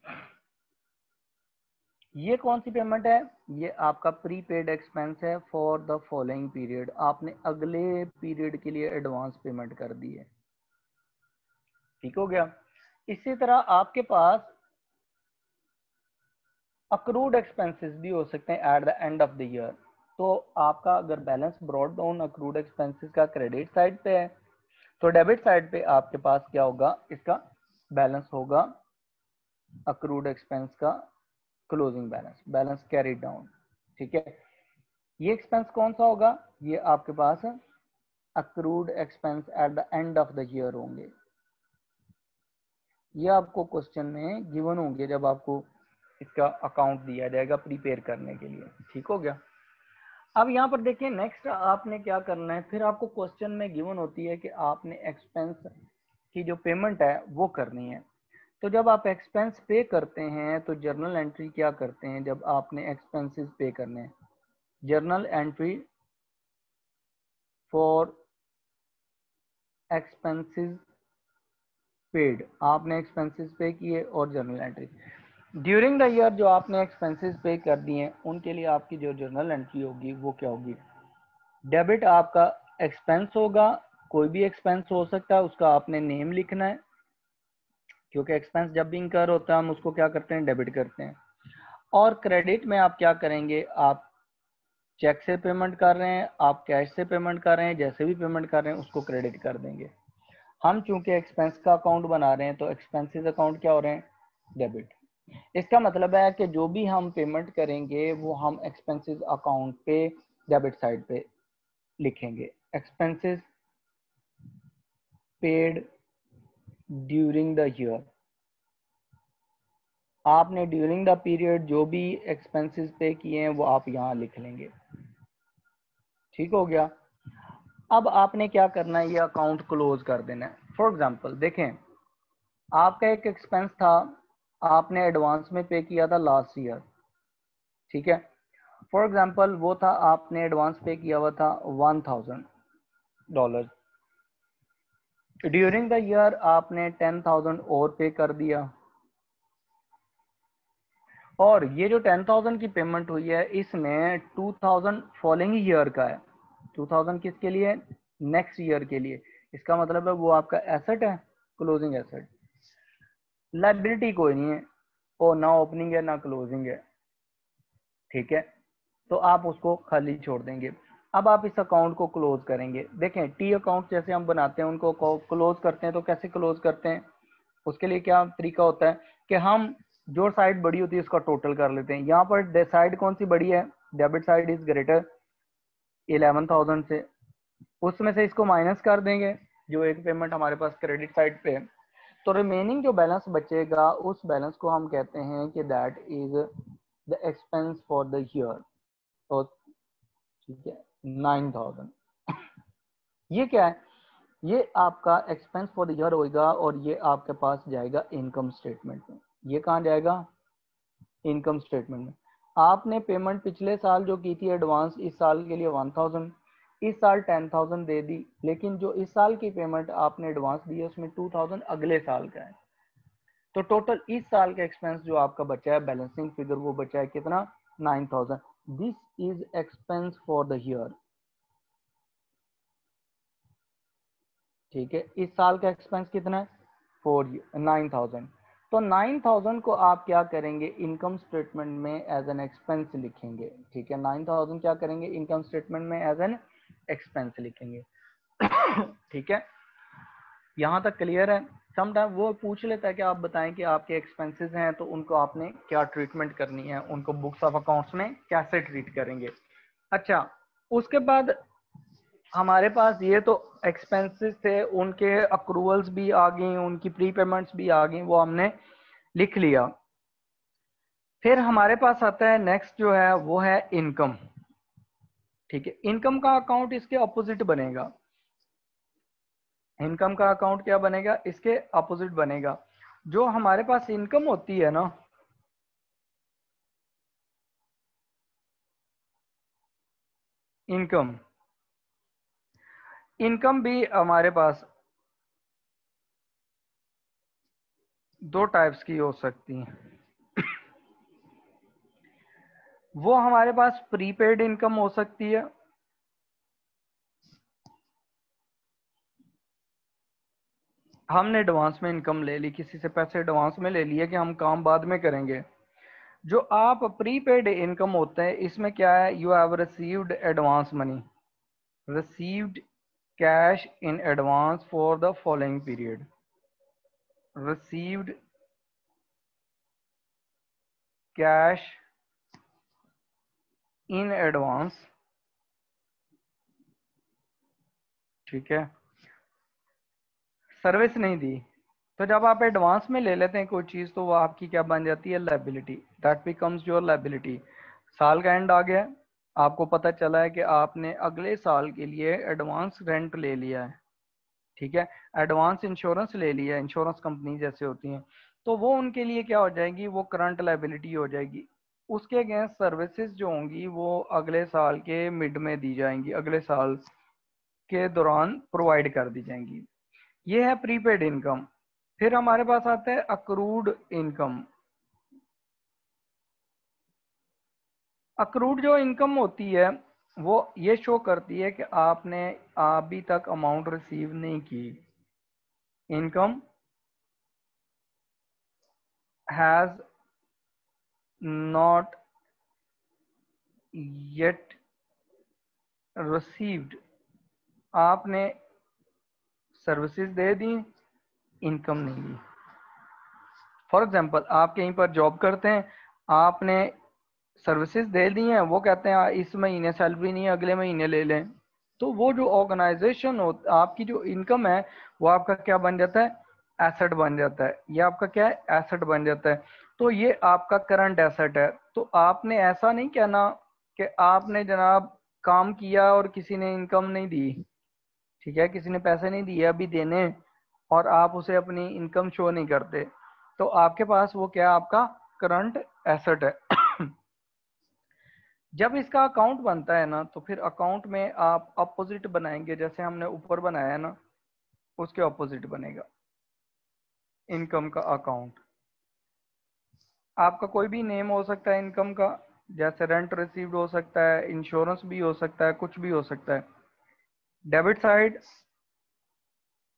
ये कौन सी पेमेंट है, ये आपका प्रीपेड एक्सपेंस है फॉर द फॉलोइंग पीरियड। आपने अगले पीरियड के लिए एडवांस पेमेंट कर दी है। ठीक हो गया। इसी तरह आपके पास अक्रूड एक्सपेंसेस भी हो सकते हैं eight the end of the year. तो आपका अगर balance brought down accrued expenses का क्रेडिट साइड पे है, तो डेबिट साइड पे आपके पास क्या होगा, इसका बैलेंस होगा अक्रूड एक्सपेंस का closing balance, balance carry down. ठीक है, ये एक्सपेंस कौन सा होगा, ये आपके पास accrued expense at the end of the year होंगे। ये आपको क्वेश्चन में गिवन होंगे जब आपको इसका अकाउंट दिया जाएगा प्रिपेयर करने के लिए। ठीक हो गया। अब यहाँ पर देखिए नेक्स्ट आपने क्या करना है, फिर आपको क्वेश्चन में गिवन होती है कि आपने एक्सपेंस की जो पेमेंट है वो करनी है। तो जब आप एक्सपेंस पे करते हैं तो जर्नल एंट्री क्या करते हैं, जब आपने एक्सपेंसेस पे करने हैं, journal entry for expenses paid, आपने एक्सपेंसेस पे किए, और journal entry during the year जो आपने एक्सपेंसेस पे कर दिए हैं उनके लिए आपकी जो जर्नल एंट्री होगी वो क्या होगी, डेबिट आपका एक्सपेंस होगा। कोई भी एक्सपेंस हो सकता है, उसका आपने नेम लिखना है, क्योंकि एक्सपेंस जब भी इंकर होता है हम उसको क्या करते हैं, डेबिट करते हैं। और क्रेडिट में आप क्या करेंगे, आप चेक से पेमेंट कर रहे हैं, आप कैश से पेमेंट कर रहे हैं, जैसे भी पेमेंट कर रहे हैं उसको क्रेडिट कर देंगे। हम चूंकि एक्सपेंस का अकाउंट बना रहे हैं तो एक्सपेंसेस अकाउंट क्या हो रहे हैं, डेबिट। इसका मतलब है कि जो भी हम पेमेंट करेंगे वो हम एक्सपेंसेस अकाउंट पे डेबिट साइड पे लिखेंगे, expenses paid during the year. आपने ड्यूरिंग द पीरियड जो भी एक्सपेंसेस पे किए हैं वो आप यहाँ लिख लेंगे। ठीक हो गया। अब आपने क्या करना है, ये अकाउंट क्लोज कर देना है। फॉर एग्जांपल देखें, आपका एक एक्सपेंस था, आपने एडवांस में पे किया था लास्ट ईयर। ठीक है, फॉर एग्जांपल वो था, आपने एडवांस पे किया हुआ था $1000। ड्यूरिंग द ईयर आपने 10,000 और पे कर दिया, और ये जो 10,000 की पेमेंट हुई है इसमें 2,000 फॉलोइंग ईयर का है। 2,000 किसके लिए? नेक्स्ट ईयर के लिए। इसका मतलब है वो आपका एसेट है, क्लोजिंग एसेट। लाइबिलिटी कोई नहीं है, और ना ओपनिंग है ना क्लोजिंग है, ठीक है। तो आप उसको खाली छोड़ देंगे। अब आप इस अकाउंट को क्लोज करेंगे। देखें, टी अकाउंट जैसे हम बनाते हैं उनको क्लोज करते हैं, तो कैसे क्लोज करते हैं? उसके लिए क्या तरीका होता है कि हम जो साइड बड़ी होती है उसका टोटल कर लेते हैं। यहाँ पर साइड कौन सी बड़ी है? डेबिट साइड इज ग्रेटर 11,000 से, उसमें से इसको माइनस कर देंगे जो एक पेमेंट हमारे पास क्रेडिट साइड पे है। तो रिमेनिंग जो बैलेंस बचेगा उस बैलेंस को हम कहते हैं कि that is the expense for the year. तो ठीक है, 9,000। ये क्या है? ये आपका एक्सपेंस फॉर द ईयर होगा, और ये आपके पास जाएगा इनकम स्टेटमेंट में। ये कहाँ जाएगा? इनकम स्टेटमेंट में। आपने पेमेंट पिछले साल जो की थी एडवांस, इस साल के लिए 1,000, इस साल 10,000 दे दी, लेकिन जो इस साल की पेमेंट आपने एडवांस दी है उसमें 2,000 अगले साल का है। तो टोटल इस साल का एक्सपेंस जो आपका बचा है, बैलेंसिंग फिगर, वो बचा है कितना? 9,000। This is expense for the year, ठीक है। इस साल का एक्सपेंस कितना है? 9,000। तो 9,000 को आप क्या करेंगे? इनकम स्टेटमेंट में एज एन एक्सपेंस लिखेंगे, ठीक है। 9,000 क्या करेंगे? इनकम स्टेटमेंट में एज एन एक्सपेंस लिखेंगे। ठीक है, यहाँ तक क्लियर है? समटाइम वो पूछ लेता है कि आप बताएं कि आपके एक्सपेंसेस हैं तो उनको आपने क्या ट्रीटमेंट करनी है, उनको बुक्स ऑफ अकाउंट्स में कैसे ट्रीट करेंगे। अच्छा, उसके बाद हमारे पास ये तो एक्सपेंसेस थे, उनके अक्रूवल्स भी आ गई, उनकी प्री पेमेंट्स भी आ गई, वो हमने लिख लिया। फिर हमारे पास आता है नेक्स्ट जो है वो है इनकम, ठीक है। इनकम का अकाउंट इसके अपोजिट बनेगा। इनकम का अकाउंट क्या बनेगा? इसके अपोजिट बनेगा। जो हमारे पास इनकम होती है ना, इनकम, इनकम भी हमारे पास दो टाइप्स की हो सकती है। वो हमारे पास प्रीपेड इनकम हो सकती है, हमने एडवांस में इनकम ले ली, किसी से पैसे एडवांस में ले लिए कि हम काम बाद में करेंगे। जो आप प्रीपेड इनकम होते हैं इसमें क्या है? You have received advance money, received cash in advance for the following period, received cash in advance, ठीक है। सर्विस नहीं दी, तो जब आप एडवांस में ले लेते हैं कोई चीज तो वो आपकी क्या बन जाती है? Liability, that becomes your liability. साल का एंड आ गया, आपको पता चला है कि आपने अगले साल के लिए एडवांस रेंट ले लिया है, ठीक है। एडवांस इंश्योरेंस ले लिया है, इंश्योरेंस कंपनी जैसे होती हैं, तो वो उनके लिए क्या हो जाएगी? वो करंट लायबिलिटी हो जाएगी। उसके अगेंस्ट सर्विसेज जो होंगी वो अगले साल के मिड में दी जाएंगी, अगले साल के दौरान प्रोवाइड कर दी जाएंगी। ये है प्रीपेड इनकम। फिर हमारे पास आता है अक्रूड इनकम। अक्रूड जो इनकम होती है वो ये शो करती है कि आपने अभी तक अमाउंट रिसीव नहीं की। Income has not yet received, आपने सर्विसेज दे दी, इनकम नहीं ली। फॉर एग्जांपल, आप कहीं पर जॉब करते हैं, आपने सर्विसेज दे दी हैं, वो कहते हैं इस महीने सैलरी नहीं है, अगले महीने ले लें। तो वो जो ऑर्गेनाइजेशन हो, आपकी जो इनकम है वो आपका क्या बन जाता है? एसेट बन जाता है। ये आपका क्या है? एसेट बन जाता है। तो ये आपका करंट एसेट है। तो आपने ऐसा नहीं कहना कि आपने जनाब काम किया और किसी ने इनकम नहीं दी, ठीक है, किसी ने पैसे नहीं दिए अभी देने, और आप उसे अपनी इनकम शो नहीं करते, तो आपके पास वो क्या? आपका करंट एसेट है। जब इसका अकाउंट बनता है ना, तो फिर अकाउंट में आप अपोजिट बनाएंगे, जैसे हमने ऊपर बनाया है ना, उसके ऑपोजिट बनेगा इनकम का अकाउंट। आपका कोई भी नेम हो सकता है इनकम का, जैसे रेंट रिसीव्ड हो सकता है, इंश्योरेंस भी हो सकता है, कुछ भी हो सकता है। डेबिट साइड,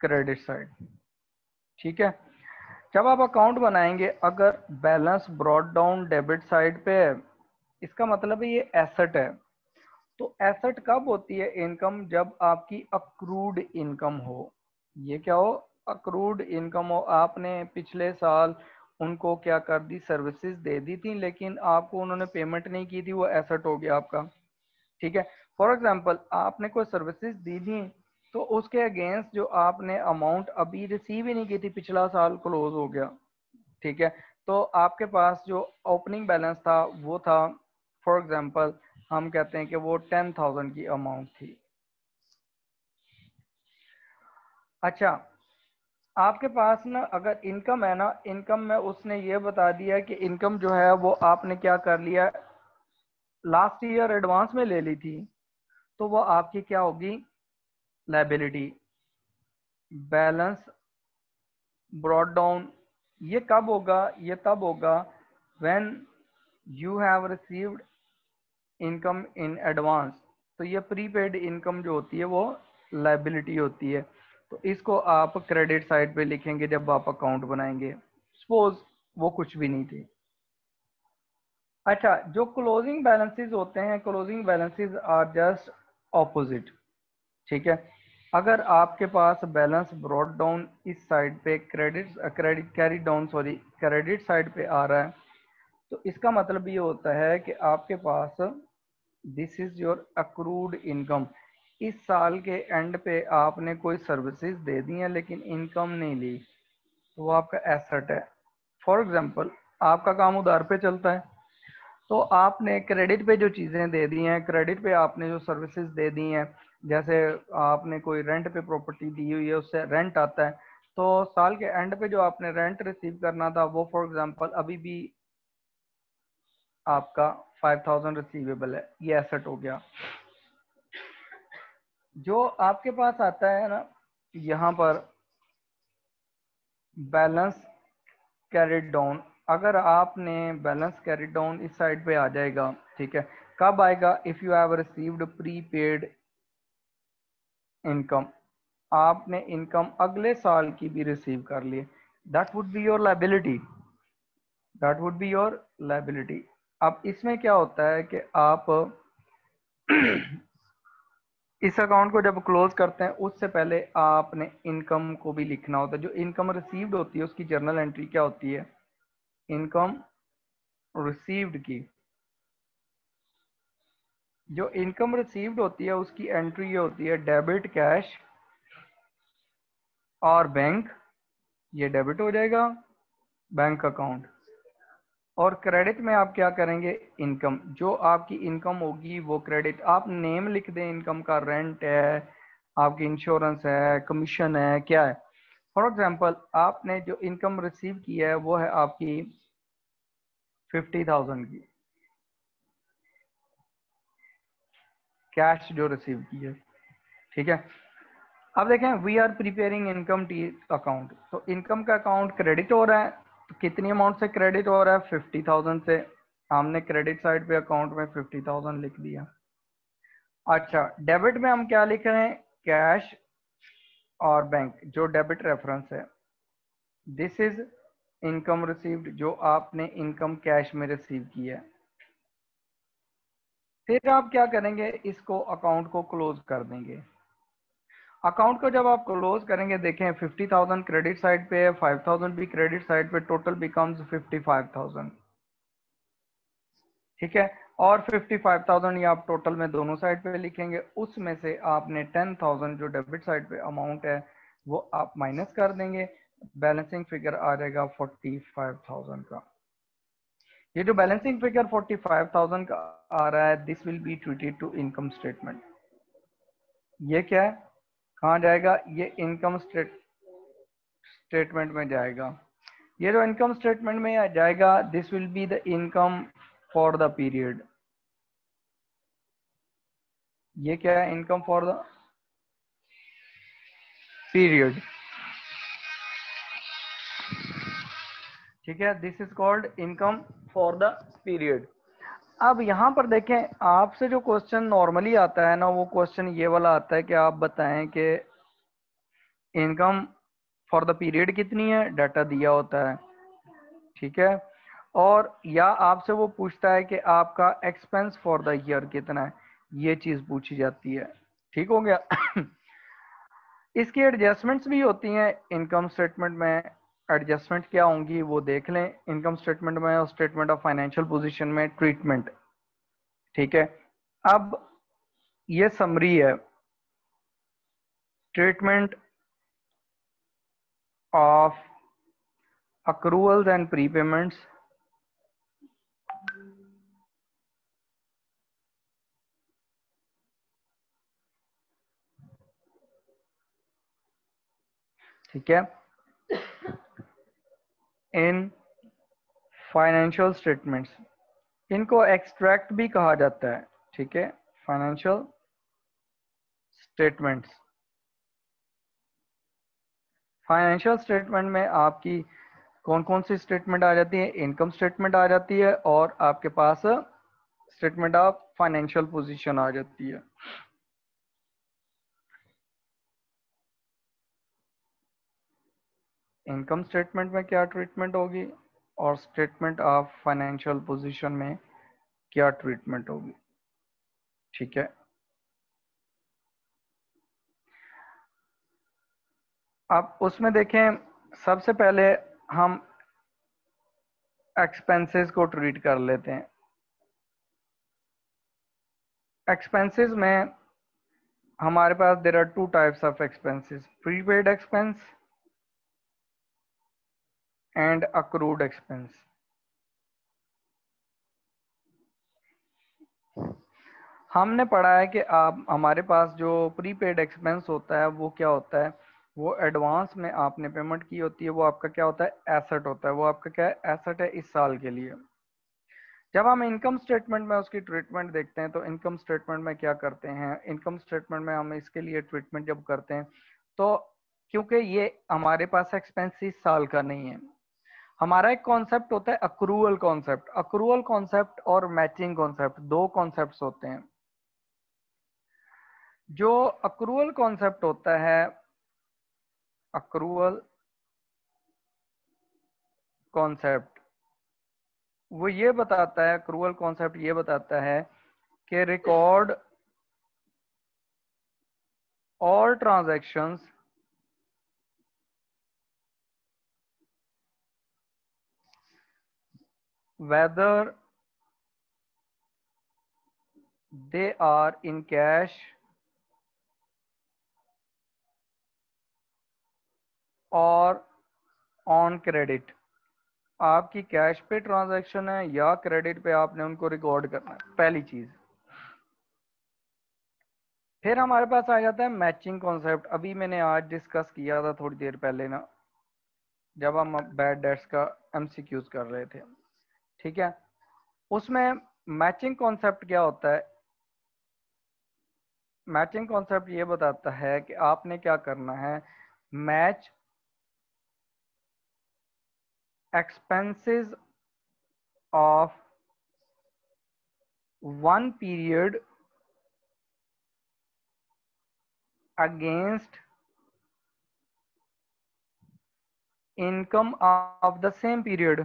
क्रेडिट साइड, ठीक है। जब आप अकाउंट बनाएंगे, अगर balance brought down debit side पे है, इसका मतलब है ये एसेट है। तो एसेट कब होती है इनकम? जब आपकी अक्रूड इनकम हो। ये क्या हो? अक्रूड इनकम हो। आपने पिछले साल उनको क्या कर दी, सर्विसेज दे दी थी, लेकिन आपको उन्होंने पेमेंट नहीं की थी, वो एसेट हो गया आपका, ठीक है। फॉर एग्जांपल आपने कोई सर्विसेज दी थी, तो उसके अगेंस्ट जो आपने अमाउंट अभी रिसीव ही नहीं की थी, पिछला साल क्लोज हो गया, ठीक है। तो आपके पास जो ओपनिंग बैलेंस था वो था, फॉर एग्जांपल हम कहते हैं कि वो 10,000 की अमाउंट थी। अच्छा, आपके पास ना अगर इनकम है ना, इनकम में उसने ये बता दिया कि इनकम जो है वो आपने क्या कर लिया, लास्ट ईयर एडवांस में ले ली थी, तो वो आपकी क्या होगी, लायबिलिटी। बैलेंस ब्रॉट डाउन, ये कब होगा? ये तब होगा when you have received income in advance. तो ये प्रीपेड इनकम जो होती है वो लायबिलिटी होती है। तो इसको आप क्रेडिट साइड पे लिखेंगे जब आप अकाउंट बनाएंगे। सपोज वो कुछ भी नहीं थी। अच्छा, जो क्लोजिंग बैलेंसेस होते हैं, closing balances are just opposite, ठीक है। अगर आपके पास बैलेंस ब्रॉट डाउन इस साइड पे credit carry down sorry credit side पे आ रहा है, तो इसका मतलब ये होता है कि आपके पास this is your accrued income. इस साल के एंड पे आपने कोई सर्विसेज दे दी हैं लेकिन इनकम नहीं ली, तो वो आपका एसेट है। फॉर एग्जांपल आपका काम उधार पे चलता है, तो आपने क्रेडिट पे जो चीज़ें दे दी हैं, क्रेडिट पे आपने जो सर्विसेज दे दी हैं, जैसे आपने कोई रेंट पे प्रॉपर्टी दी हुई है, उससे रेंट आता है, तो साल के एंड पे जो आपने रेंट रिसीव करना था वो फॉर एग्जांपल अभी भी आपका 5,000 रिसीवेबल है, ये एसेट हो गया। जो आपके पास आता है ना यहाँ पर बैलेंस कैरिड डाउन, अगर आपने बैलेंस कैरिड डाउन इस साइड पे आ जाएगा, ठीक है। कब आएगा? If you have received prepaid income, आपने इनकम अगले साल की भी रिसीव कर ली, that would be your liability, that would be your liability. अब इसमें क्या होता है कि आप इस अकाउंट को जब क्लोज करते हैं उससे पहले आपने इनकम को भी लिखना होता है। जो इनकम रिसीव्ड होती है उसकी जर्नल एंट्री क्या होती है, इनकम रिसीव्ड की। जो इनकम रिसीव्ड होती है उसकी एंट्री ये होती है, डेबिट कैश और बैंक, ये डेबिट हो जाएगा बैंक अकाउंट। और क्रेडिट में आप क्या करेंगे, इनकम, जो आपकी इनकम होगी वो क्रेडिट। आप नेम लिख दें इनकम का, रेंट है, आपकी इंश्योरेंस है, कमीशन है, क्या है। फॉर एग्जांपल आपने जो इनकम रिसीव की है वो है आपकी 50,000 की, कैश जो रिसीव की है, ठीक है। अब देखें, we are preparing income T account, तो इनकम का अकाउंट क्रेडिट हो रहा है, तो कितनी अमाउंट से क्रेडिट हो रहा है, 50,000 से। हमने क्रेडिट साइड पे अकाउंट में 50,000 लिख दिया। अच्छा, डेबिट में हम क्या लिख रहे हैं, कैश और बैंक, जो डेबिट रेफरेंस है। दिस इज इनकम रिसीव्ड, जो आपने इनकम कैश में रिसीव की है। फिर आप क्या करेंगे, इसको अकाउंट को क्लोज कर देंगे। अकाउंट को जब आप क्लोज करेंगे, देखें 50,000 क्रेडिट साइड पे है, 5,000 भी क्रेडिट साइड पे, टोटल बिकम्स 55,000, ठीक है। और 55,000 ये आप टोटल में दोनों साइड पे लिखेंगे, उसमें से आपने 10,000 जो डेबिट साइड पे अमाउंट है वो आप माइनस कर देंगे, बैलेंसिंग फिगर आ जाएगा 45,000 का। ये जो बैलेंसिंग फिगर 45,000 का आ रहा है, this will be treated to income statement. ये क्या है, कहाँ जाएगा, ये इनकम स्टेटमेंट में जाएगा। ये जो इनकम स्टेटमेंट में जाएगा, this will be the income for the period. ये क्या है, इनकम फॉर द, पीरियड, ठीक है, this is called income for the period. अब यहाँ पर देखें, आपसे जो क्वेश्चन नॉर्मली आता है ना, वो क्वेश्चन ये वाला आता है कि आप बताएं कि इनकम फॉर द पीरियड कितनी है, डाटा दिया होता है, ठीक है, और या आपसे वो पूछता है कि आपका एक्सपेंस फॉर द ईयर कितना है, ये चीज पूछी जाती है, ठीक हो गया। इसकी एडजस्टमेंट्स भी होती हैं इनकम स्टेटमेंट में। एडजस्टमेंट क्या होंगी वो देख लें इनकम स्टेटमेंट में और स्टेटमेंट ऑफ फाइनेंशियल पोजीशन में, ट्रीटमेंट, ठीक है। अब ये समरी है, ट्रीटमेंट ऑफ अक्रूवल्स एंड प्रीपेमेंट्स, ठीक है, इन फाइनेंशियल स्टेटमेंट्स, इनको एक्सट्रैक्ट भी कहा जाता है, ठीक है, फाइनेंशियल स्टेटमेंट्स। फाइनेंशियल स्टेटमेंट में आपकी कौन कौन सी स्टेटमेंट आ जाती है, इनकम स्टेटमेंट आ जाती है और आपके पास स्टेटमेंट ऑफ फाइनेंशियल पोजीशन आ जाती है। इनकम स्टेटमेंट में क्या ट्रीटमेंट होगी और स्टेटमेंट ऑफ फाइनेंशियल पोजीशन में क्या ट्रीटमेंट होगी, ठीक है। अब उसमें देखें, सबसे पहले हम एक्सपेंसेस को ट्रीट कर लेते हैं। एक्सपेंसेस में हमारे पास there are two types of expenses, prepaid expense and accrued expense. हमने पढ़ा है कि आप हमारे पास जो प्रीपेड एक्सपेंस होता है वो क्या होता है, वो एडवांस में आपने पेमेंट की होती है, वो आपका क्या होता है, एसेट होता है, वो आपका क्या है, एसेट है इस साल के लिए। जब हम इनकम स्टेटमेंट में उसकी ट्रीटमेंट देखते हैं तो इनकम स्टेटमेंट में क्या करते हैं, इनकम स्टेटमेंट में हम इसके लिए ट्रीटमेंट जब करते हैं तो क्योंकि ये हमारे पास एक्सपेंस इस साल का नहीं है, हमारा एक कॉन्सेप्ट होता है अक्रूवल कॉन्सेप्ट। अक्रूवल कॉन्सेप्ट और मैचिंग कॉन्सेप्ट दो कॉन्सेप्ट्स होते हैं। जो अक्रूवल कॉन्सेप्ट होता है, अक्रूवल कॉन्सेप्ट वो ये बताता है, अक्रूवल कॉन्सेप्ट ये बताता है कि record all transactions whether they are in cash और ऑन क्रेडिट। आपकी कैश पे ट्रांजैक्शन है या क्रेडिट पे, आपने उनको रिकॉर्ड करना है, पहली चीज। फिर हमारे पास आ जाता है मैचिंग कॉन्सेप्ट। अभी मैंने आज डिस्कस किया था थोड़ी देर पहले ना, जब हम बैड डेट्स का एमसीक्यूज कर रहे थे, ठीक है। उसमें मैचिंग कॉन्सेप्ट क्या होता है, मैचिंग कॉन्सेप्ट ये बताता है कि आपने क्या करना है, match expenses of one period against income of the same period।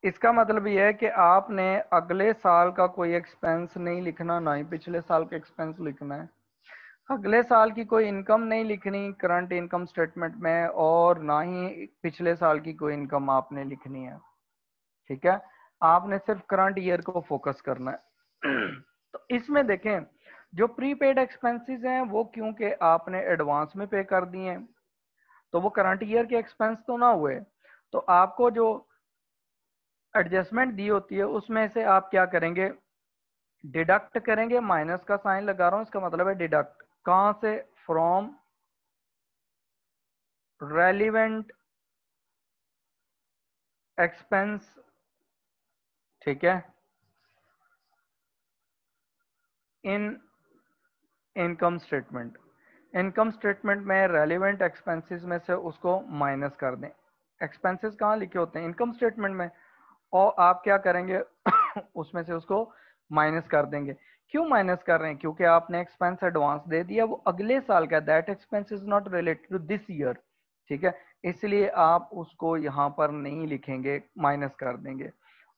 इसका मतलब यह है कि आपने अगले साल का कोई एक्सपेंस नहीं लिखना, ना ही पिछले साल का एक्सपेंस लिखना है, अगले साल की कोई इनकम नहीं लिखनी करंट इनकम स्टेटमेंट में, और ना ही पिछले साल की कोई इनकम आपने लिखनी है, ठीक है। आपने सिर्फ करंट ईयर को फोकस करना है। तो इसमें देखें, जो प्रीपेड एक्सपेंसेस हैं वो क्योंकि आपने एडवांस में पे कर दिए हैं तो वो करंट ईयर के एक्सपेंस तो ना हुए, तो आपको जो एडजस्टमेंट दी होती है उसमें से आप क्या करेंगे, डिडक्ट करेंगे। माइनस का साइन लगा रहा हूं, इसका मतलब है डिडक्ट, कहां से, फ्रॉम रेलिवेंट एक्सपेंस, ठीक है, इन इनकम स्टेटमेंट। इनकम स्टेटमेंट में रेलिवेंट एक्सपेंसेस में से उसको माइनस कर दें। एक्सपेंसेस कहाँ लिखे होते हैं? इनकम स्टेटमेंट में। और आप क्या करेंगे उसमें से उसको माइनस कर देंगे। क्यों माइनस कर रहे हैं? क्योंकि आपने एक्सपेंस एडवांस दे दिया, वो अगले साल का, that expense is not related to this year. ठीक है, इसलिए आप उसको यहाँ पर नहीं लिखेंगे, माइनस कर देंगे।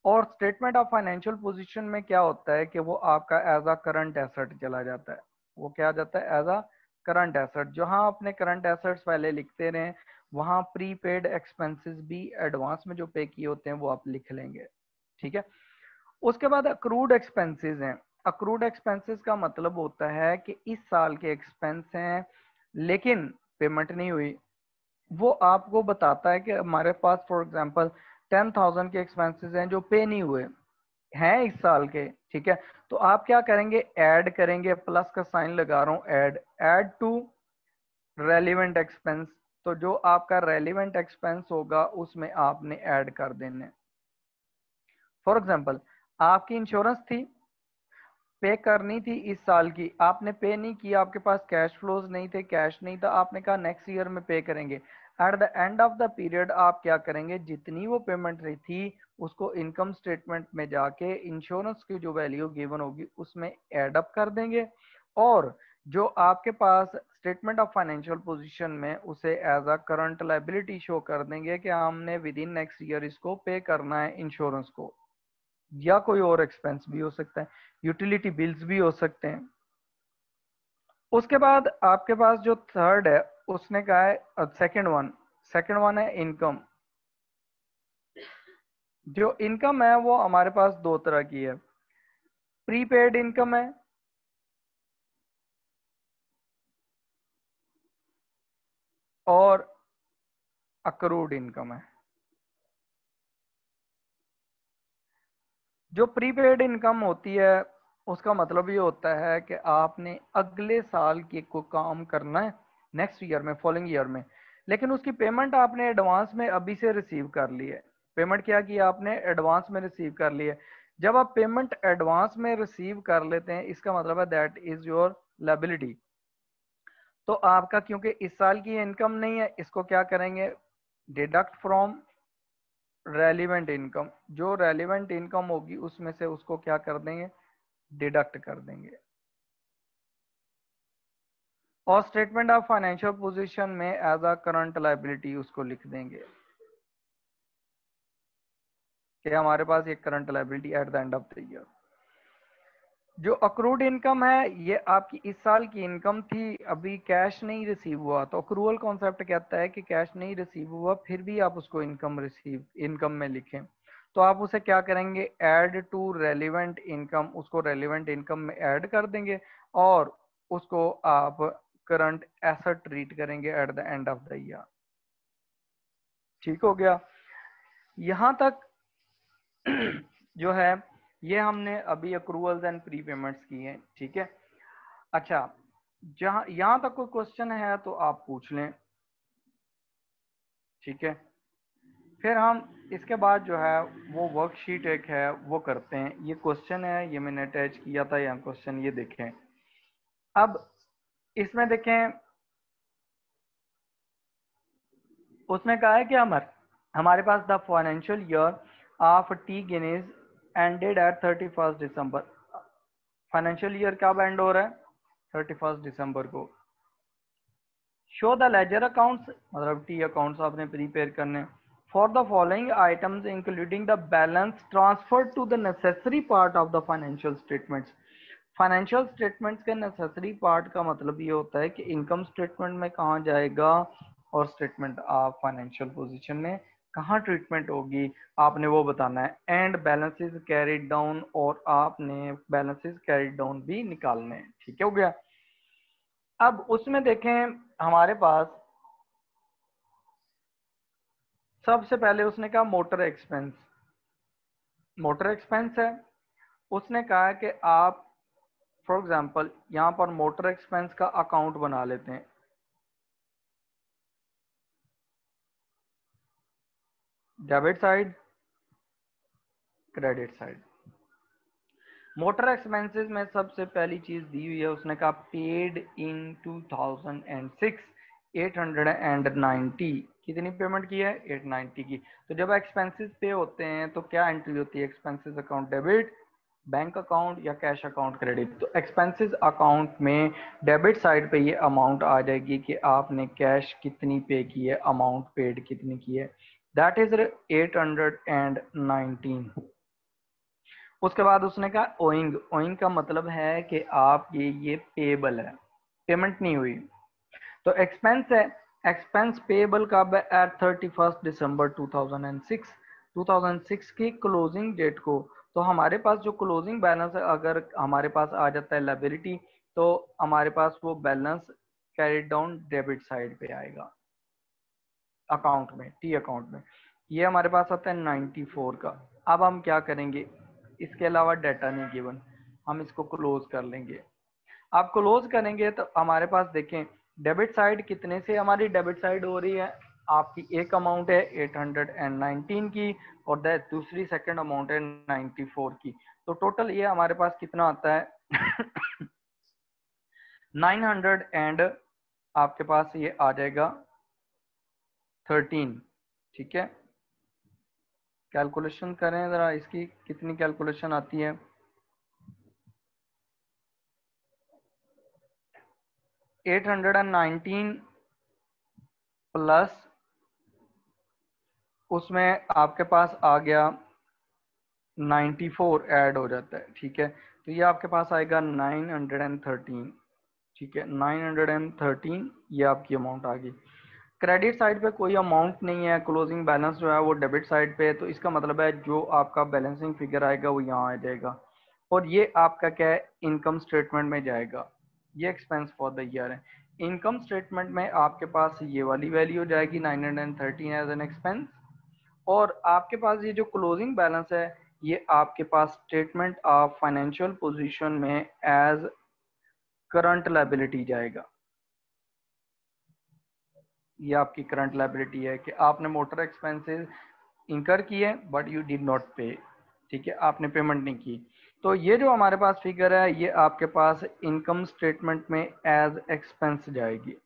और स्टेटमेंट ऑफ फाइनेंशियल पोजीशन में क्या होता है कि वो आपका एज अ करंट एसेट चला जाता है। वो क्या आ जाता है? As a current asset. जहां अपने करंट एसेट्स पहले लिखते रहे, वहां प्रीपेड एक्सपेंसेस भी एडवांस में जो पे किए होते हैं वो आप लिख लेंगे। ठीक है, उसके बाद अक्रूड एक्सपेंसेस हैं। अक्रूड एक्सपेंसेस का मतलब होता है कि इस साल के एक्सपेंस हैं लेकिन पेमेंट नहीं हुई। वो आपको बताता है कि हमारे पास फॉर एग्जांपल 10,000 के एक्सपेंसेस हैं जो पे नहीं हुए हैं इस साल के। ठीक है, तो आप क्या करेंगे? ऐड करेंगे, प्लस का साइन लगा रहा हूं, ऐड टू रेलिवेंट एक्सपेंस। तो जो आपका रेलिवेंट एक्सपेंस होगा उसमें आपने ऐड कर देने। फॉर एग्जांपल आपकी इंश्योरेंस थी, पे करनी थी इस साल की, आपने पे नहीं किया, आपके पास कैश फ्लोज नहीं थे, कैश नहीं था, आपने कहा नेक्स्ट ईयर में पे करेंगे। Eight the end of the period आप क्या करेंगे? जितनी वो पेमेंट रही थी उसको इनकम स्टेटमेंट में जाके इंश्योरेंस की जो वैल्यू गिवन होगी उसमें एड अप कर देंगे, और जो आपके पास स्टेटमेंट ऑफ फाइनेंशियल पोजीशन में उसे as a current liability show कर देंगे कि हमने विद इन नेक्स्ट ईयर इसको पे करना है इंश्योरेंस को, या कोई और एक्सपेंस भी हो सकता है, यूटिलिटी बिल्स भी हो सकते हैं। उसके बाद आपके पास जो थर्ड है उसने कहा है सेकंड वन है इनकम। जो इनकम है वो हमारे पास दो तरह की है, प्रीपेड इनकम है और अक्रूड इनकम है। जो प्रीपेड इनकम होती है उसका मतलब ये होता है कि आपने अगले साल के को काम करना है नेक्स्ट ईयर में, फॉलोइंग ईयर में, लेकिन उसकी पेमेंट आपने एडवांस में अभी से रिसीव कर ली है। पेमेंट क्या की? आपने एडवांस में रिसीव कर ली है। जब आप पेमेंट एडवांस में रिसीव कर लेते हैं इसका मतलब है दैट इज योर लायबिलिटी। तो आपका क्योंकि इस साल की इनकम नहीं है, इसको क्या करेंगे? Deduct from relevant income. जो रेलिवेंट इनकम होगी उसमें से उसको क्या कर देंगे? डिडक्ट कर देंगे। और स्टेटमेंट ऑफ फाइनेंशियल पोजीशन में एज अ करंट लायबिलिटी उसको लिख देंगे कि हमारे पास एक current liability eight the end of the year. जो अक्रूड इनकम है ये आपकी इस साल की इनकम थी, अभी कैश नहीं रिसीव हुआ, तो अक्रूवल कॉन्सेप्ट कहता है कि कैश नहीं रिसीव हुआ फिर भी आप उसको इनकम में लिखें। तो आप उसे क्या करेंगे? ऐड टू रेलिवेंट इनकम, उसको रेलिवेंट इनकम में ऐड कर देंगे और उसको आप करंट एसेट ट्रीट करेंगे eight the end of the year. ठीक हो गया? यहां तक जो है ये हमने अभी अक्रूवल्स एंड प्री पेमेंट्स की हैं। ठीक है, अच्छा, जहां यहां तक कोई क्वेश्चन है तो आप पूछ लें। ठीक है, फिर हम इसके बाद जो है वो वर्कशीट एक है वो करते हैं। ये क्वेश्चन है, ये मैंने अटैच किया था यहाँ क्वेश्चन, ये देखें। अब इसमें देखें, उसमें कहा है कि हमारे पास the financial year of T Guinness ended at 31 December. Financial year कब एंड हो रहा है? 31 दिसंबर को। शो द लेजर अकाउंट्स, मतलब टी अकाउंट्स आपने प्रिपेयर करने for the following items including the balance transfer to the necessary part of the financial statements. Financial statements के necessary part का मतलब ये होता है कि इनकम स्टेटमेंट में कहाँ जाएगा और स्टेटमेंट ऑफ फाइनेंशियल पोजीशन में कहाँ ट्रीटमेंट होगी, आपने वो बताना है। एंड बैलेंसेस कैरिड डाउन, और आपने बैलेंसेस कैरिड डाउन भी निकालने हैं। ठीक है, हो गया? अब उसमें देखें हमारे पास सबसे पहले उसने कहा मोटर एक्सपेंस। मोटर एक्सपेंस है, उसने कहा कि आप फॉर एग्जांपल यहां पर मोटर एक्सपेंस का अकाउंट बना लेते हैं। Debit side, credit side. Motor expenses में सबसे पहली चीज दी हुई है, उसने कहा पेड इन 2006 890। कितनी पेमेंट की है? 890 की। तो जब एक्सपेंसेस पे होते हैं तो क्या एंट्री होती है? Expenses account debit, bank account या कैश अकाउंट क्रेडिट। तो एक्सपेंसेस अकाउंट में डेबिट साइड पे ये अमाउंट आ जाएगी कि आपने कैश कितनी पे की है, अमाउंट पेड कितनी की है, दैट इज 819। उसके बाद उसने कहा ओइंग। ओइंग का मतलब है कि आप ये पेबल है, पेमेंट नहीं हुई। तो एक्सपेंस है, एक्सपेंस पेबल कब है? एट 31 दिसंबर 2006, 2006 की क्लोजिंग डेट को। तो हमारे पास जो क्लोजिंग बैलेंस है, अगर हमारे पास आ जाता है लायबिलिटी, तो हमारे पास वो balance carried down debit side पे आएगा अकाउंट में, टी अकाउंट में। ये हमारे पास आता है 94 का। अब हम क्या करेंगे, इसके अलावा डाटा नहीं गिवन, हम इसको क्लोज कर लेंगे। आप क्लोज करेंगे तो हमारे पास देखें डेबिट साइड कितने से हमारी डेबिट साइड हो रही है। आपकी एक अमाउंट है 819 की और दूसरी सेकंड अमाउंट है 94 की। तो टोटल ये हमारे पास कितना आता है 900 एंड आपके पास ये आ जाएगा 13। ठीक है, कैलकुलेशन करें जरा इसकी, कितनी कैलकुलेशन आती है। 819 प्लस उसमें आपके पास आ गया 94 ऐड हो जाता है। ठीक है, तो ये आपके पास आएगा 913। ठीक है, 913 ये आपकी अमाउंट आ गई। क्रेडिट साइड पे कोई अमाउंट नहीं है, क्लोजिंग बैलेंस जो है वो डेबिट साइड पे है। तो इसका मतलब है जो आपका बैलेंसिंग फिगर आएगा वो यहाँ आ जाएगा और ये आपका क्या है, इनकम स्टेटमेंट में जाएगा। ये एक्सपेंस फॉर द ईयर है। इनकम स्टेटमेंट में आपके पास ये वाली वैल्यू हो जाएगी 913 एज एन एक्सपेंस, और आपके पास ये जो क्लोजिंग बैलेंस है ये आपके पास स्टेटमेंट ऑफ फाइनेंशियल पोजीशन में एज करंट लायबिलिटी जाएगा। ये आपकी करंट लायबिलिटी है कि आपने मोटर एक्सपेंसेस इंकर किए बट यू डिड नॉट पे। ठीक है, आपने पेमेंट नहीं की। तो ये जो हमारे पास फिगर है ये आपके पास इनकम स्टेटमेंट में एज एक्सपेंस जाएगी।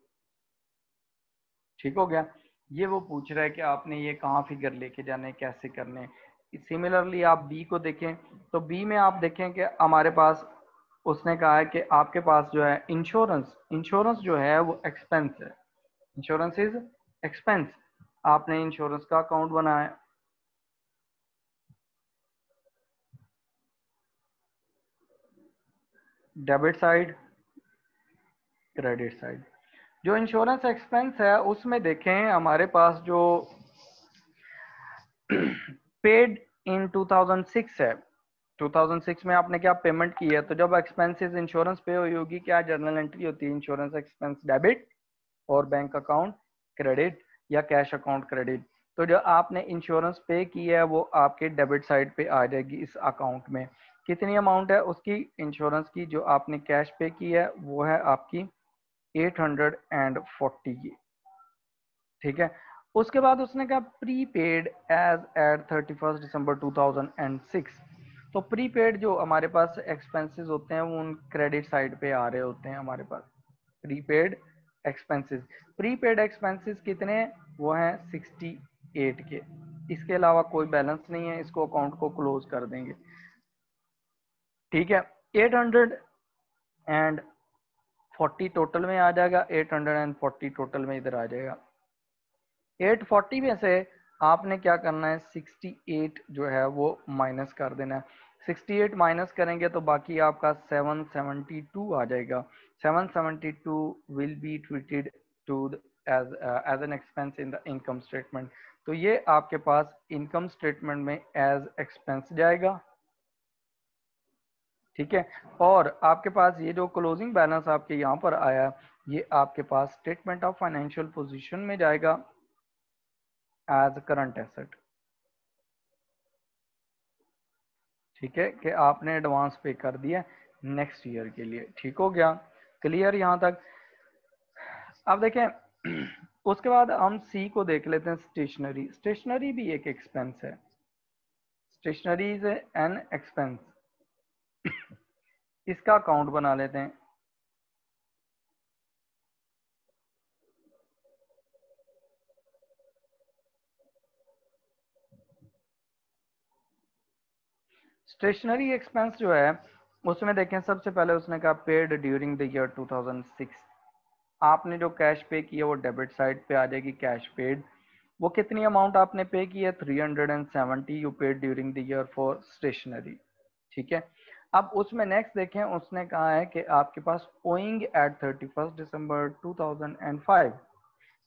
ठीक हो गया। ये वो पूछ रहा है कि आपने ये कहाँ फिगर लेके जाने, कैसे करने। सिमिलरली आप बी को देखें तो बी में आप देखें कि हमारे पास उसने कहा है कि आपके पास जो है इंश्योरेंस, इंश्योरेंस जो है वो एक्सपेंस है। Insurance is expense. आपने इंश्योरेंस का अकाउंट बनाया, डेबिट साइड, क्रेडिट साइड। जो इंश्योरेंस एक्सपेंस है उसमें देखें हमारे पास जो पेड इन 2006 है। 2006 में आपने क्या पेमेंट की है, तो जब एक्सपेंसेस इंश्योरेंस पे हुई होगी क्या जर्नल एंट्री होती है, इंश्योरेंस एक्सपेंस डेबिट और बैंक अकाउंट क्रेडिट या कैश अकाउंट क्रेडिट। तो जो आपने इंश्योरेंस पे की है वो आपके डेबिट साइड पे आ जाएगी इस अकाउंट में। कितनी अमाउंट है उसकी इंश्योरेंस की, जो आपने कैश पे की है वो है आपकी 840 की। ठीक है, उसके बाद उसने कहा प्रीपेड एज एट 31 दिसंबर 2006। तो प्रीपेड जो हमारे पास एक्सपेंसेस होते हैं वो उन क्रेडिट साइड पे आ रहे होते हैं हमारे पास। प्रीपेड एक्सपेंसेस, प्रीपेड एक्सपेंसेस कितने हैं? वो हैं 68 के। इसके अलावा कोई बैलेंस नहीं है, इसको अकाउंट को क्लोज कर देंगे। ठीक है, 840 टोटल में आ जाएगा, 840 टोटल में इधर आ जाएगा। 840 में से आपने क्या करना है, 68 जो है वो माइनस कर देना है। 68 माइनस करेंगे तो बाकी आपका 772 आ जाएगा। 772 will be treated to as an expense in the income statement. तो ये आपके पास इनकम स्टेटमेंट में एज एक्सपेंस जाएगा। ठीक है, और आपके पास ये जो क्लोजिंग बैलेंस आपके यहाँ पर आया ये आपके पास स्टेटमेंट ऑफ फाइनेंशियल पोजीशन में जाएगा एज करंट एसेट। ठीक है, कि आपने एडवांस पे कर दिया नेक्स्ट ईयर के लिए। ठीक हो गया, क्लियर यहाँ तक। अब देखें उसके बाद हम सी को देख लेते हैं, स्टेशनरी। स्टेशनरी भी एक एक्सपेंस है, स्टेशनरी इज एन एक्सपेंस। इसका अकाउंट बना लेते हैं। स्टेशनरी एक्सपेंस जो है उसमें देखें, सबसे पहले उसने कहा पेड ड्यूरिंग द ईयर 2006। आपने जो कैश पे किया वो डेबिट साइड पे आ जाएगी, कैश पेड। वो कितनी अमाउंट आपने पे की है, 370 you paid during the year for stationery. ठीक है। अब उसमें नेक्स्ट देखें, उसने कहा है कि आपके पास ओइंग एट 31 दिसंबर 2005,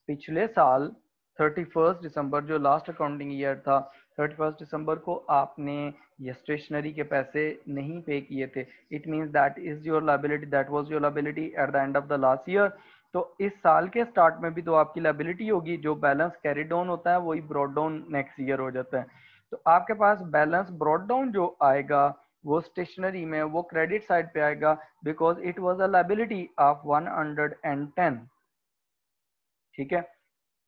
पिछले साल 31 दिसंबर जो लास्ट अकाउंटिंग ईयर था, 31 दिसंबर को आपने ये स्टेशनरी के पैसे नहीं पे किए थे। It means that is your liability, that was your liability eight the end of the last year. तो इस साल के स्टार्ट में भी तो आपकी लाइबिलिटी होगी, जो बैलेंस कैरी डाउन होता है वही ब्रॉड डाउन नेक्स्ट ईयर हो जाता है। तो आपके पास बैलेंस ब्रॉड डाउन जो आएगा वो स्टेशनरी में वो क्रेडिट साइड पे आएगा, because it was a liability of 110। ठीक है।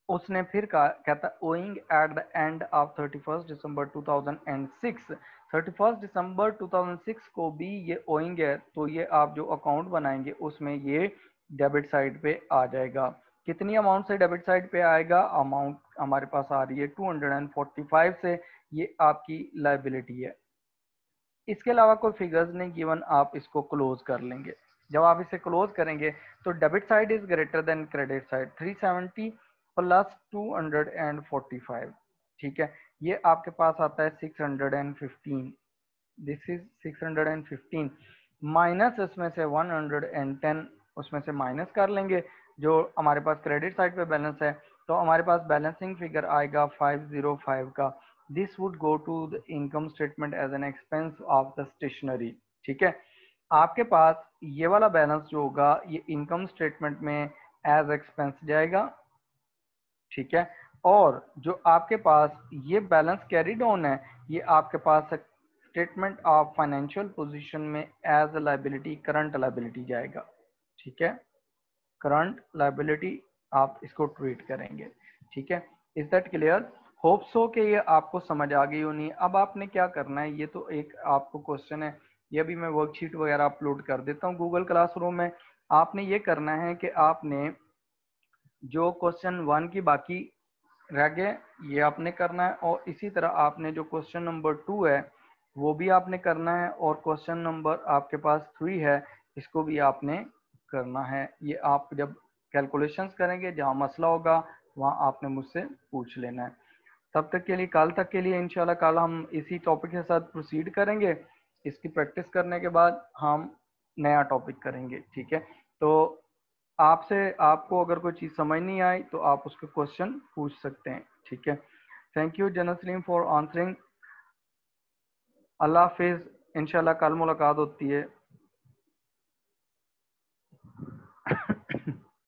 उसने फिर कहा, कहता owing eight the end of 31 दिसंबर 2006, 31 दिसंबर 2006 को भी ये ओइंग है, तो ये आप जो अकाउंट बनाएंगे उसमें ये डेबिट साइड पे आ जाएगा। कितनी अमाउंट से डेबिट साइड पे आएगा, अमाउंट हमारे पास आ रही है 245 से, ये आपकी लाइबिलिटी है। इसके अलावा कोई फिगर्स नहीं गिवन, आप इसको क्लोज कर लेंगे। जब आप इसे क्लोज करेंगे तो debit side is greater than credit side, 370 plus 245। ठीक है। ये आपके पास आता है 615। दिस इज 615 माइनस इसमें से 110, उसमें से माइनस कर लेंगे जो हमारे पास क्रेडिट साइड पे बैलेंस है, तो हमारे पास बैलेंसिंग फिगर आएगा 505 का। This would go to the income statement as an expense of the stationery. ठीक है। आपके पास ये वाला बैलेंस जो होगा ये इनकम स्टेटमेंट में एज एक्सपेंस जाएगा। ठीक है। और जो आपके पास ये बैलेंस कैरी डाउन है ये आपके पास स्टेटमेंट ऑफ फाइनेंशियल पोजीशन में as a liability, current liability जाएगा। ठीक है। करंट लाइबिलिटी आप इसको ट्रीट करेंगे। ठीक है। Is that clear? Hope so कि ये आपको समझ आ गई होनी। अब आपने क्या करना है, ये तो एक आपको क्वेश्चन है, ये भी मैं वर्कशीट वगैरह अपलोड कर देता हूँ गूगल क्लासरूम में। आपने ये करना है कि आपने जो क्वेश्चन 1 की बाकी रह गए ये आपने करना है, और इसी तरह आपने जो क्वेश्चन नंबर 2 है वो भी आपने करना है, और क्वेश्चन नंबर आपके पास 3 है इसको भी आपने करना है। ये आप जब कैलकुलेशंस करेंगे जहाँ मसला होगा वहाँ आपने मुझसे पूछ लेना है। तब तक के लिए, कल तक के लिए इंशाल्लाह कल हम इसी टॉपिक के साथ प्रोसीड करेंगे। इसकी प्रैक्टिस करने के बाद हम नया टॉपिक करेंगे। ठीक है। तो आपसे, आपको अगर कोई चीज़ समझ नहीं आई तो आप उसके क्वेश्चन पूछ सकते हैं। ठीक है। Thank you Jan Saleem for answering. Allah हाफिज़, इंशाल्लाह कल मुलाकात होती है।